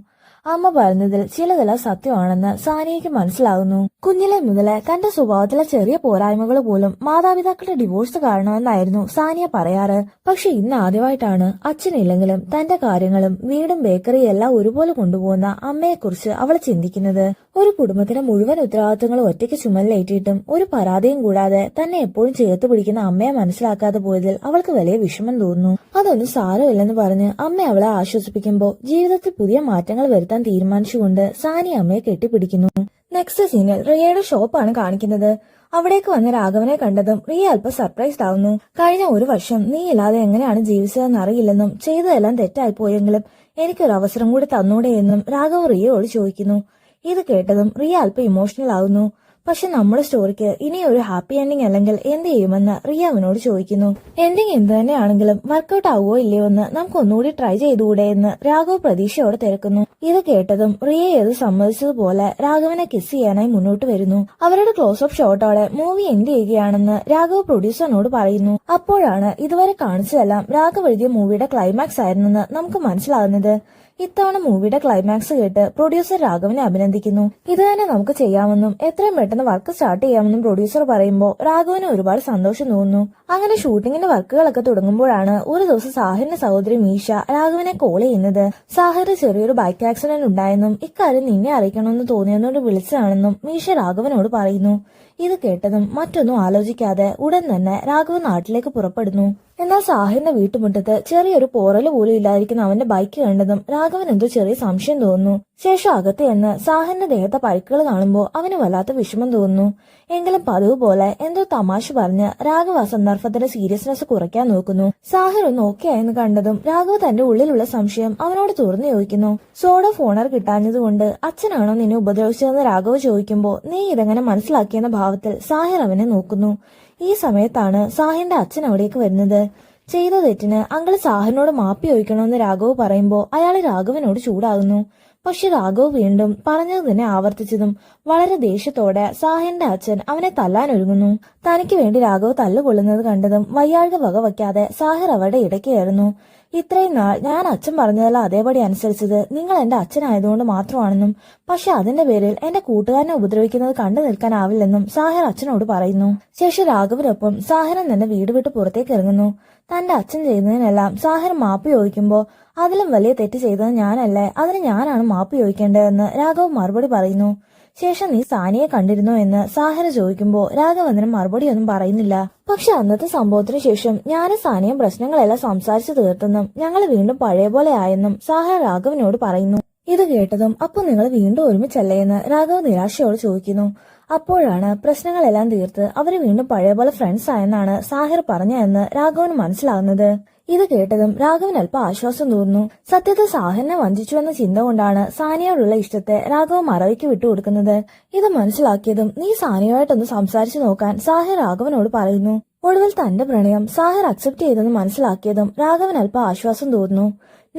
അമ്മ പറഞ്ഞതിൽ ചിലതെല്ലാം സത്യമാണെന്ന് സാനിയയ്ക്ക് മനസ്സിലാകുന്നു. കുഞ്ഞിലെ മുതലേ തന്റെ സ്വഭാവത്തിലെ ചെറിയ പോരായ്മകൾ പോലും മാതാപിതാക്കളുടെ ഡിവോഴ്സ് കാരണമെന്നായിരുന്നു സാനിയ പറയാറ്. പക്ഷെ ഇന്ന് ആദ്യമായിട്ടാണ് അച്ഛനില്ലെങ്കിലും തന്റെ കാര്യങ്ങളും വീടും ബേക്കറിയും എല്ലാം ഒരുപോലെ കൊണ്ടുപോകുന്ന അമ്മയെക്കുറിച്ച് അവൾ ചിന്തിക്കുന്നത്. ഒരു കുടുംബത്തിന് മുഴുവൻ ഉത്തരവാദിത്തങ്ങളും ഒറ്റയ്ക്ക് ചുമലിലേറ്റിയിട്ടും ഒരു പരാതിയും കൂടാതെ തന്നെ എപ്പോഴും ചേർത്ത് പിടിക്കുന്ന അമ്മയെ മനസ്സിലാക്കാതെ പോയതിൽ അവൾക്ക് വലിയ വിഷമം തോന്നുന്നു. അതൊന്നും സാരമില്ലെന്ന് പറഞ്ഞ് അമ്മ അവളെ ആശ്വസിപ്പിക്കുമ്പോൾ ജീവിതത്തിൽ പുതിയ മാറ്റങ്ങൾ വരുത്താൻ തീരുമാനിച്ചുകൊണ്ട് സാനി അമ്മയെ കെട്ടിപ്പിടിക്കുന്നു. നെക്സ്റ്റ് സീനിൽ റിയയുടെ ഷോപ്പാണ് കാണിക്കുന്നത്. അവിടേക്ക് വന്ന രാഘവനെ കണ്ടതും റിയ അല്പം സർപ്രൈസ്ഡ് ആവുന്നു. കഴിഞ്ഞ ഒരു വർഷം നീ ഇല്ലാതെ എങ്ങനെയാണ് ജീവിച്ചതെന്ന് അറിയില്ലെന്നും ചെയ്തതെല്ലാം തെറ്റായി പോയെങ്കിലും എനിക്കൊരു അവസരം കൂടി തന്നൂടെ എന്നും രാഘവ് റിയയോട് ചോദിക്കുന്നു. ഇത് കേട്ടതും റിയ അല്പം ഇമോഷണൽ ആവുന്നു. പക്ഷെ നമ്മുടെ സ്റ്റോറിക്ക് ഇനി ഒരു ഹാപ്പി എൻഡിങ് അല്ലെങ്കിൽ എന്ത് ചെയ്യുമെന്ന് റിയ അവനോട് ചോദിക്കുന്നു. എൻഡിങ് എന്ത് തന്നെയാണെങ്കിലും വർക്കൗട്ട് ആവുമോ ഇല്ലയോ എന്ന് നമുക്ക് ഒന്നുകൂടി ട്രൈ ചെയ്തുകൂടെ എന്ന് രാഘവ് പ്രതീക്ഷയോടെ തിരക്കുന്നു. ഇത് കേട്ടതും റിയ അത് സമ്മതിച്ചതുപോലെ രാഘവനെ കിസ് ചെയ്യാനായി മുന്നോട്ട് വരുന്നു. അവരുടെ ക്ലോസ്അപ്പ് ഷോട്ടോടെ മൂവി എൻഡ് ചെയ്യുകയാണെന്ന് രാഘവ് പ്രൊഡ്യൂസറിനോട് പറയുന്നു. അപ്പോഴാണ് ഇതുവരെ കാണിച്ചതെല്ലാം രാഘവ് എഴുതിയ മൂവിയുടെ ക്ലൈമാക്സ് ആയിരുന്നെന്ന് നമുക്ക് മനസ്സിലാകുന്നത്. ഇത്തവണ മൂവിയുടെ ക്ലൈമാക്സ് കേട്ട് പ്രൊഡ്യൂസർ രാഘവനെ അഭിനന്ദിക്കുന്നു. ഇത് തന്നെ നമുക്ക് ചെയ്യാമെന്നും എത്രയും പെട്ടെന്ന് വർക്ക് സ്റ്റാർട്ട് ചെയ്യാമെന്നും പ്രൊഡ്യൂസർ പറയുമ്പോൾ രാഘവന് ഒരുപാട് സന്തോഷം തോന്നുന്നു. അങ്ങനെ ഷൂട്ടിങ്ങിന്റെ വർക്കുകളൊക്കെ തുടങ്ങുമ്പോഴാണ് ഒരു ദിവസം സാഹിറിന്റെ സഹോദരി മീഷ രാഘവനെ കോൾ ചെയ്യുന്നത്. സാഹിറിന് ചെറിയൊരു ബൈക്ക് ആക്സിഡന്റ് ഉണ്ടായെന്നും ഇക്കാര്യം നിന്നെ അറിയിക്കണമെന്ന് തോന്നിയെന്നോട് വിളിച്ചതാണെന്നും മീഷ രാഘവനോട് പറയുന്നു. ഇത് കേട്ടതും മറ്റൊന്നും ആലോചിക്കാതെ ഉടൻ തന്നെ രാഘവൻ നാട്ടിലേക്ക് പുറപ്പെടുന്നു. എന്നാൽ സാഹിറിന്റെ വീട്ടുമുറ്റത്ത് ചെറിയൊരു പോറല് പോലും ഇല്ലാതിരിക്കുന്ന അവന്റെ ബൈക്ക് കണ്ടതും രാഘവൻ എന്തോ ചെറിയ സംശയം തോന്നുന്നു. ശേഷം അകത്ത് എന്ന് സാഹിറിന്റെ ദേഹത്തെ പരിക്കുകൾ കാണുമ്പോൾ അവന് വല്ലാത്ത വിഷമം തോന്നുന്നു. എങ്കിലും പതിവ് പോലെ എന്തോ തമാശ പറഞ്ഞ് രാഘവ് ആ സന്ദർഭത്തിന്റെ സീരിയസ്നെസ് കുറയ്ക്കാൻ നോക്കുന്നു. സാഹിർ ഒന്ന് ഓക്കെ ആയെന്ന് കണ്ടതും രാഘവ് തന്റെ ഉള്ളിലുള്ള സംശയം അവനോട് തുറന്നു ചോദിക്കുന്നു. സോഡ ഫോണർ കിട്ടാഞ്ഞതുകൊണ്ട് അച്ഛനാണോ നിന്നെ ഉപദ്രവിച്ചതെന്ന് രാഘവ് ചോദിക്കുമ്പോൾ നീ ഇതെങ്ങനെ മനസ്സിലാക്കിയെന്ന ഭാവത്തിൽ സാഹിർ അവനെ നോക്കുന്നു. ഈ സമയത്താണ് സാഹിറിന്റെ അച്ഛൻ അവിടേക്ക് വരുന്നത്. ചെയ്ത തെറ്റിന് അങ്കിൾ സാഹിറിനോട് മാപ്പി ചോദിക്കണമെന്ന് രാഘവ് പറയുമ്പോൾ അയാൾ രാഘവനോട് ചൂടാകുന്നു. പക്ഷെ രാഘവ് വീണ്ടും പറഞ്ഞത് തന്നെ ആവർത്തിച്ചതും വളരെ ദേഷ്യത്തോടെ സാഹിറിന്റെ അച്ഛൻ അവനെ തല്ലാനൊരുങ്ങുന്നു. തനിക്ക് വേണ്ടി രാഘവ് തല്ലുകൊള്ളുന്നത് കണ്ടതും വയ്യാഴ്ക വകവയ്ക്കാതെ സാഹിർ അവരുടെ ഇടയ്ക്ക് കയറുന്നു. ഇത്രയും നാൾ ഞാൻ അച്ഛൻ പറഞ്ഞതെല്ലാം അതേപടി അനുസരിച്ചത് നിങ്ങൾ എന്റെ അച്ഛനായതുകൊണ്ട് മാത്രമാണെന്നും പക്ഷെ അതിന്റെ പേരിൽ എന്റെ കൂട്ടുകാരനെ ഉപദ്രവിക്കുന്നത് കണ്ടു നിൽക്കാനാവില്ലെന്നും സാഹിർ അച്ഛനോട് പറയുന്നു. ശേഷം രാഘവിനൊപ്പം സാഹിറൻ തന്നെ വീട് വിട്ട് പുറത്തേക്ക് ഇറങ്ങുന്നു. തന്റെ അച്ഛൻ ചെയ്യുന്നതിനെല്ലാം സാഹിർ മാപ്പ് ചോദിക്കുമ്പോൾ അതിലും വലിയ തെറ്റ് ചെയ്തത് ഞാനല്ലേ, അതിന് ഞാനാണ് മാപ്പ് ചോദിക്കേണ്ടതെന്ന് രാഘവ് മറുപടി പറയുന്നു. ശേഷം നീ സാനിയെ കണ്ടിരുന്നോ എന്ന് സാഹിർ ചോദിക്കുമ്പോൾ രാഘവ് അതിന് മറുപടിയൊന്നും പറയുന്നില്ല. പക്ഷെ അന്നത്തെ സംഭവത്തിന് ശേഷം ഞാനും സാനിയും പ്രശ്നങ്ങളെല്ലാം സംസാരിച്ചു തീർത്തെന്നും ഞങ്ങൾ വീണ്ടും പഴയ പോലെ ആയെന്നും സാഹിർ രാഘവിനോട് പറയുന്നു. ഇത് കേട്ടതും അപ്പൊ നിങ്ങൾ വീണ്ടും ഒരുമിച്ചല്ലേ എന്ന് രാഘവ് നിരാശയോട് ചോദിക്കുന്നു. അപ്പോഴാണ് പ്രശ്നങ്ങളെല്ലാം തീർത്ത് അവര് വീണ്ടും പഴയ പോലെ ഫ്രണ്ട്സ് ആയെന്നാണ് സാഹിർ പറഞ്ഞതെന്ന് രാഘവന് മനസ്സിലാകുന്നത്. ഇത് കേട്ടതും രാഘവൻ അല്പം ആശ്വാസം തോന്നുന്നു. സത്യത്തിൽ സാഹിറിനെ വഞ്ചിച്ചുവെന്ന ചിന്ത കൊണ്ടാണ് സാനിയോടുള്ള ഇഷ്ടത്തെ രാഘവൻ മറവിക്ക് വിട്ടുകൊടുക്കുന്നത്. ഇത് മനസ്സിലാക്കിയതും നീ സാനിയുമായിട്ടൊന്ന് സംസാരിച്ചു നോക്കാൻ സാഹിർ രാഘവനോട് പറയുന്നു. ഒടുവിൽ തന്റെ പ്രണയം സാഹിർ അക്സെപ്റ്റ് ചെയ്തെന്ന് മനസ്സിലാക്കിയതും രാഘവൻ അല്പം ആശ്വാസം തോന്നുന്നു.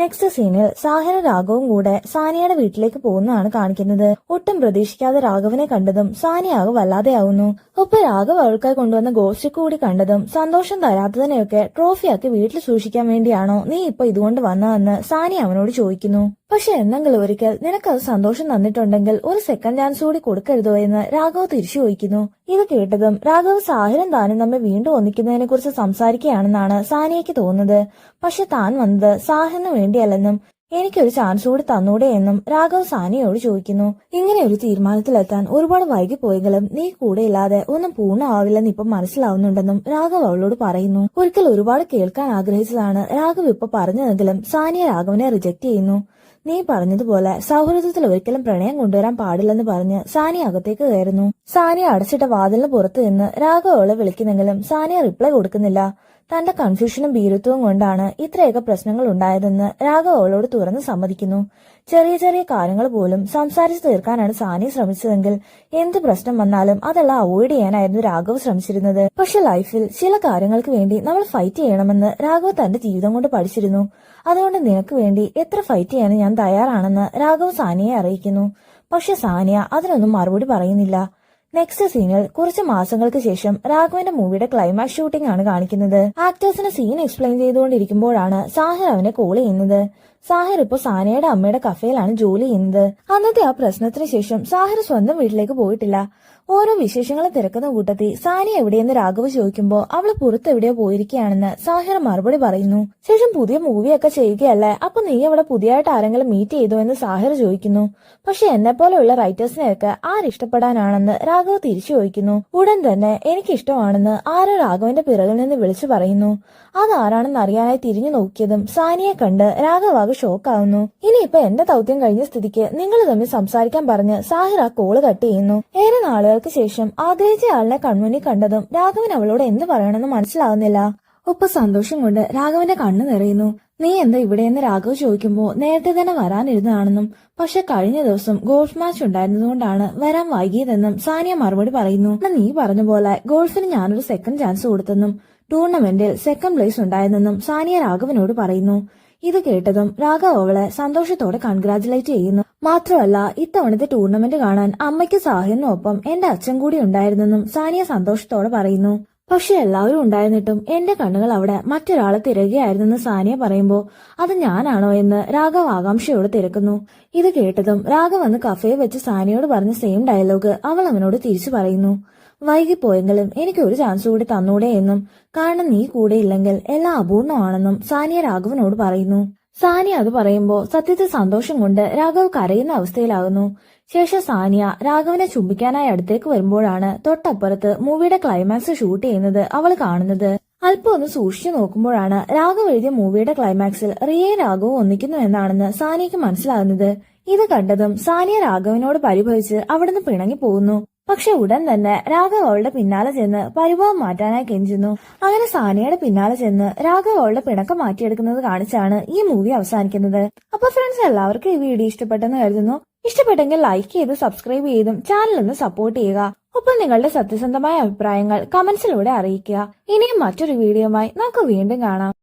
നെക്സ്റ്റ് സീനിൽ സാഹിറും രാഘവും കൂടെ സാനിയയുടെ വീട്ടിലേക്ക് പോകുന്നതാണ് കാണിക്കുന്നത്. ഒട്ടും പ്രതീക്ഷിക്കാതെ രാഘവനെ കണ്ടതും സാനിയാകെ വല്ലാതെയാവുന്നു. ഒപ്പം രാഘവ് അവൾക്കായി കൊണ്ടുവന്ന ഗോൾസ്റ്റിക്ക് കൂടി കണ്ടതും സന്തോഷം തരാത്തതിനെയൊക്കെ ട്രോഫിയാക്കി വീട്ടിൽ സൂക്ഷിക്കാൻ വേണ്ടിയാണോ നീ ഇപ്പൊ ഇതുകൊണ്ട് വന്നതെന്ന് സാനി അവനോട് ചോദിക്കുന്നു. പക്ഷെ എന്തെങ്കിലും ഒരിക്കൽ നിനക്കത് സന്തോഷം തന്നിട്ടുണ്ടെങ്കിൽ ഒരു സെക്കൻഡ് ചാൻസ് കൂടി കൊടുക്കരുതോ എന്ന് രാഘവ് തിരിച്ചു ചോദിക്കുന്നു. ഇത് കേട്ടതും രാഘവ് സാഹിറും താനും തമ്മിൽ വീണ്ടും ഒന്നിക്കുന്നതിനെ കുറിച്ച് സംസാരിക്കുകയാണെന്നാണ് സാനിയയ്ക്ക് തോന്നുന്നത്. പക്ഷെ താൻ വന്നത് സാഹിറിന് വേണ്ടിയല്ലെന്നും എനിക്കൊരു ചാൻസ് കൂടി തന്നൂടെ എന്നും രാഘവ് സാനിയോട് ചോദിക്കുന്നു. ഇങ്ങനെ ഒരു തീരുമാനത്തിലെത്താൻ ഒരുപാട് വൈകിപ്പോയെങ്കിലും നീ കൂടെ ഇല്ലാതെ ഒന്നും പൂർണ്ണമാവില്ലെന്ന് ഇപ്പൊ മനസ്സിലാവുന്നുണ്ടെന്നും രാഘവ് അവളോട് പറയുന്നു. ഒരിക്കൽ ഒരുപാട് കേൾക്കാൻ ആഗ്രഹിച്ചതാണ് രാഘവ് ഇപ്പൊ പറഞ്ഞതെങ്കിലും സാനിയ രാഘവനെ റിജക്ട് ചെയ്യുന്നു. നീ പറഞ്ഞതുപോലെ സൗഹൃദത്തിൽ ഒരിക്കലും പ്രണയം കൊണ്ടുവരാൻ പാടില്ലെന്ന് പറഞ്ഞ് സാനിയ അകത്തേക്ക് കയറുന്നു. സാനിയ അടച്ചിട്ട വാതിലിന് പുറത്തു നിന്ന് രാഘവ് അവളെ വിളിക്കുന്നെങ്കിലും സാനിയ റിപ്ലൈ കൊടുക്കുന്നില്ല. തന്റെ കൺഫ്യൂഷനും ഭീരുത്വവും കൊണ്ടാണ് ഇത്രയൊക്കെ പ്രശ്നങ്ങൾ ഉണ്ടായതെന്ന് രാഘവ് അവളോട് തുറന്ന് സമ്മതിക്കുന്നു. ചെറിയ ചെറിയ കാര്യങ്ങൾ പോലും സംസാരിച്ചു തീർക്കാനാണ് സാനിയ ശ്രമിച്ചതെങ്കിൽ എന്ത് പ്രശ്നം വന്നാലും അതെല്ലാം അവോയ്ഡ് ചെയ്യാനായിരുന്നു രാഘവ് ശ്രമിച്ചിരുന്നത്. പക്ഷെ ലൈഫിൽ ചില കാര്യങ്ങൾക്ക് വേണ്ടി നമ്മൾ ഫൈറ്റ് ചെയ്യണമെന്ന് രാഘവ് തന്റെ ജീവിതം കൊണ്ട് പഠിച്ചിരുന്നു. അതുകൊണ്ട് നിനക്ക് വേണ്ടി എത്ര ഫൈറ്റ് ചെയ്യാനും ഞാൻ തയ്യാറാണെന്ന് രാഘവ് സാനിയെ അറിയിക്കുന്നു. പക്ഷെ സാനിയ അതിനൊന്നും മറുപടി പറയുന്നില്ല. നെക്സ്റ്റ് സീനിൽ കുറച്ച് മാസങ്ങൾക്ക് ശേഷം രാഘവന്റെ മൂവിയുടെ ക്ലൈമാക്സ് ഷൂട്ടിംഗ് ആണ് കാണിക്കുന്നത്. ആക്ടേഴ്സിന് സീൻ എക്സ്പ്ലെയിൻ ചെയ്തുകൊണ്ടിരിക്കുമ്പോഴാണ് സാഹിർ അവനെ കോൾ ചെയ്യുന്നത്. സാഹിർ ഇപ്പൊ സാനിയയുടെ അമ്മയുടെ കഫേയിലാണ് ജോലി ചെയ്യുന്നത്. അന്നത്തെ ആ പ്രശ്നത്തിന് ശേഷം സാഹിർ സ്വന്തം വീട്ടിലേക്ക് പോയിട്ടില്ല. ഓരോ വിശേഷങ്ങളും തിരക്കുന്ന കൂട്ടത്തിൽ സാനിയ എവിടെയെന്ന് രാഘവ് ചോദിക്കുമ്പോൾ അവള് പുറത്ത് എവിടെയോ പോയിരിക്കുകയാണെന്ന് സാഹിർ മറുപടി പറയുന്നു. ശേഷം പുതിയ മൂവിയൊക്കെ ചെയ്യുകയല്ലേ, അപ്പൊ നീ അവിടെ പുതിയതായിട്ട് ആരെങ്കിലും മീറ്റ് ചെയ്തോ എന്ന് സാഹിർ ചോദിക്കുന്നു. പക്ഷെ എന്നെപ്പോലെയുള്ള റൈറ്റേഴ്സിനെയൊക്കെ ആരിഷ്ടപ്പെടാനാണെന്ന് രാഘവ് തിരിച്ചു ചോദിക്കുന്നു. ഉടൻ തന്നെ എനിക്കിഷ്ടമാണെന്ന് ആരോ രാഘവന്റെ പിറകിൽ നിന്ന് വിളിച്ചു പറയുന്നു. അതാരാണെന്ന് അറിയാനായി തിരിഞ്ഞു നോക്കിയതും സാനിയെ കണ്ട് രാഘവ് ആകെ ഷോക്കാവുന്നു. ഇനിയിപ്പൊ എന്റെ ദൗത്യം കഴിഞ്ഞ സ്ഥിതിക്ക് നിങ്ങൾ തമ്മിൽ സംസാരിക്കാൻ പറഞ്ഞ് സാഹിർ ആ കോള് കട്ട് ചെയ്യുന്നു. ഏറെ നാളുകൾക്ക് ശേഷം ആഗ്രഹിച്ച ആളിനെ കൺമുന്നിൽ കണ്ടതും രാഘവൻ അവളോട് എന്ത് പറയണമെന്ന് മനസ്സിലാവുന്നില്ല. ഒപ്പം സന്തോഷം കൊണ്ട് രാഘവന്റെ കണ്ണു നിറയുന്നു. നീ എന്താ ഇവിടെയെന്ന് രാഘവ് ചോദിക്കുമ്പോൾ നേരത്തെ തന്നെ വരാനിരുന്നതാണെന്നും പക്ഷെ കഴിഞ്ഞ ദിവസം ഗോൾഫ് മാച്ച് ഉണ്ടായിരുന്നതുകൊണ്ടാണ് വരാൻ വൈകിയതെന്നും സാനിയ മറുപടി പറയുന്നു. നീ പറഞ്ഞ പോലെ ഗോൾഫിന് ഞാനൊരു സെക്കൻഡ് ചാൻസ് കൊടുത്തെന്നും ടൂർണമെന്റിൽ സെക്കൻഡ് പ്ലേസ് ഉണ്ടായിരുന്നെന്നും സാനിയ രാഘവനോട് പറയുന്നു. ഇത് കേട്ടതും രാഘവ് അവളെ സന്തോഷത്തോടെ കൺഗ്രാറ്റുലേറ്റ് ചെയ്യുന്നു. മാത്രമല്ല ഇത്തവണത്തെ ടൂർണമെന്റ് കാണാൻ അമ്മയ്ക്ക് സാഹിറിനൊപ്പം എന്റെ അച്ഛൻ കൂടി ഉണ്ടായിരുന്നെന്നും സാനിയ സന്തോഷത്തോടെ പറയുന്നു. പക്ഷെ എല്ലാവരും ഉണ്ടായിരുന്നിട്ടും എന്റെ കണ്ണുകൾ അവിടെ മറ്റൊരാളെ തിരയുകയായിരുന്നെന്ന് സാനിയ പറയുമ്പോൾ അത് ഞാനാണോ എന്ന് രാഘവ് ആകാംക്ഷയോട് തിരക്കുന്നു. ഇത് കേട്ടതും രാഘവ് വന്ന് കഫേയിൽ വെച്ച് സാനിയോട് പറഞ്ഞ സെയിം ഡയലോഗ് അവൾ അവനോട് തിരിച്ചു പറയുന്നു. വൈകിപ്പോയെങ്കിലും എനിക്ക് ഒരു ചാൻസ് കൂടി തന്നൂടെ എന്നും കാരണം നീ കൂടെ ഇല്ലെങ്കിൽ എല്ലാം അപൂർണമാണെന്നും സാനിയ രാഘവനോട് പറയുന്നു. സാനിയ അത് പറയുമ്പോൾ സത്യത്തിൽ സന്തോഷം കൊണ്ട് രാഘവ് കരയുന്ന അവസ്ഥയിലാകുന്നു. ശേഷം സാനിയ രാഘവനെ ചുംബിക്കാനായി അടുത്തേക്ക് വരുമ്പോഴാണ് തൊട്ടപ്പുറത്ത് മൂവിയുടെ ക്ലൈമാക്സ് ഷൂട്ട് ചെയ്യുന്നത് അവൾ കാണുന്നത്. അല്പം ഒന്ന് സൂക്ഷിച്ചു നോക്കുമ്പോഴാണ് രാഘവ് എഴുതിയ മൂവിയുടെ ക്ലൈമാക്സിൽ റിയയും രാഘവും ഒന്നിക്കുന്നു എന്നാണെന്ന് സാനിയക്ക് മനസ്സിലാകുന്നത്. ഇത് കണ്ടതും സാനിയ രാഘവനോട് പരിഭവിച്ച് അവിടുന്ന് പിണങ്ങി പോകുന്നു. പക്ഷെ ഉടൻ തന്നെ രാഘവ് അവളുടെ പിന്നാലെ ചെന്ന് പരിഭവം മാറ്റാനായി കെഞ്ചുന്നു. അങ്ങനെ സാനിയയുടെ പിന്നാലെ ചെന്ന് രാഘവ് അവളുടെ പിണക്കം മാറ്റിയെടുക്കുന്നത് കാണിച്ചാണ് ഈ മൂവി അവസാനിക്കുന്നത്. അപ്പൊ ഫ്രണ്ട്സ്, എല്ലാവർക്കും ഈ വീഡിയോ ഇഷ്ടപ്പെട്ടെന്ന് കരുതുന്നു. ഇഷ്ടപ്പെട്ടെങ്കിൽ ലൈക്ക് ചെയ്ത് സബ്സ്ക്രൈബ് ചെയ്തും ചാനൽ ഒന്ന് സപ്പോർട്ട് ചെയ്യുക. ഒപ്പം നിങ്ങളുടെ സത്യസന്ധമായ അഭിപ്രായങ്ങൾ കമന്റ്സിലൂടെ അറിയിക്കുക. ഇനിയും മറ്റൊരു വീഡിയോയുമായി നമുക്ക് വീണ്ടും കാണാം.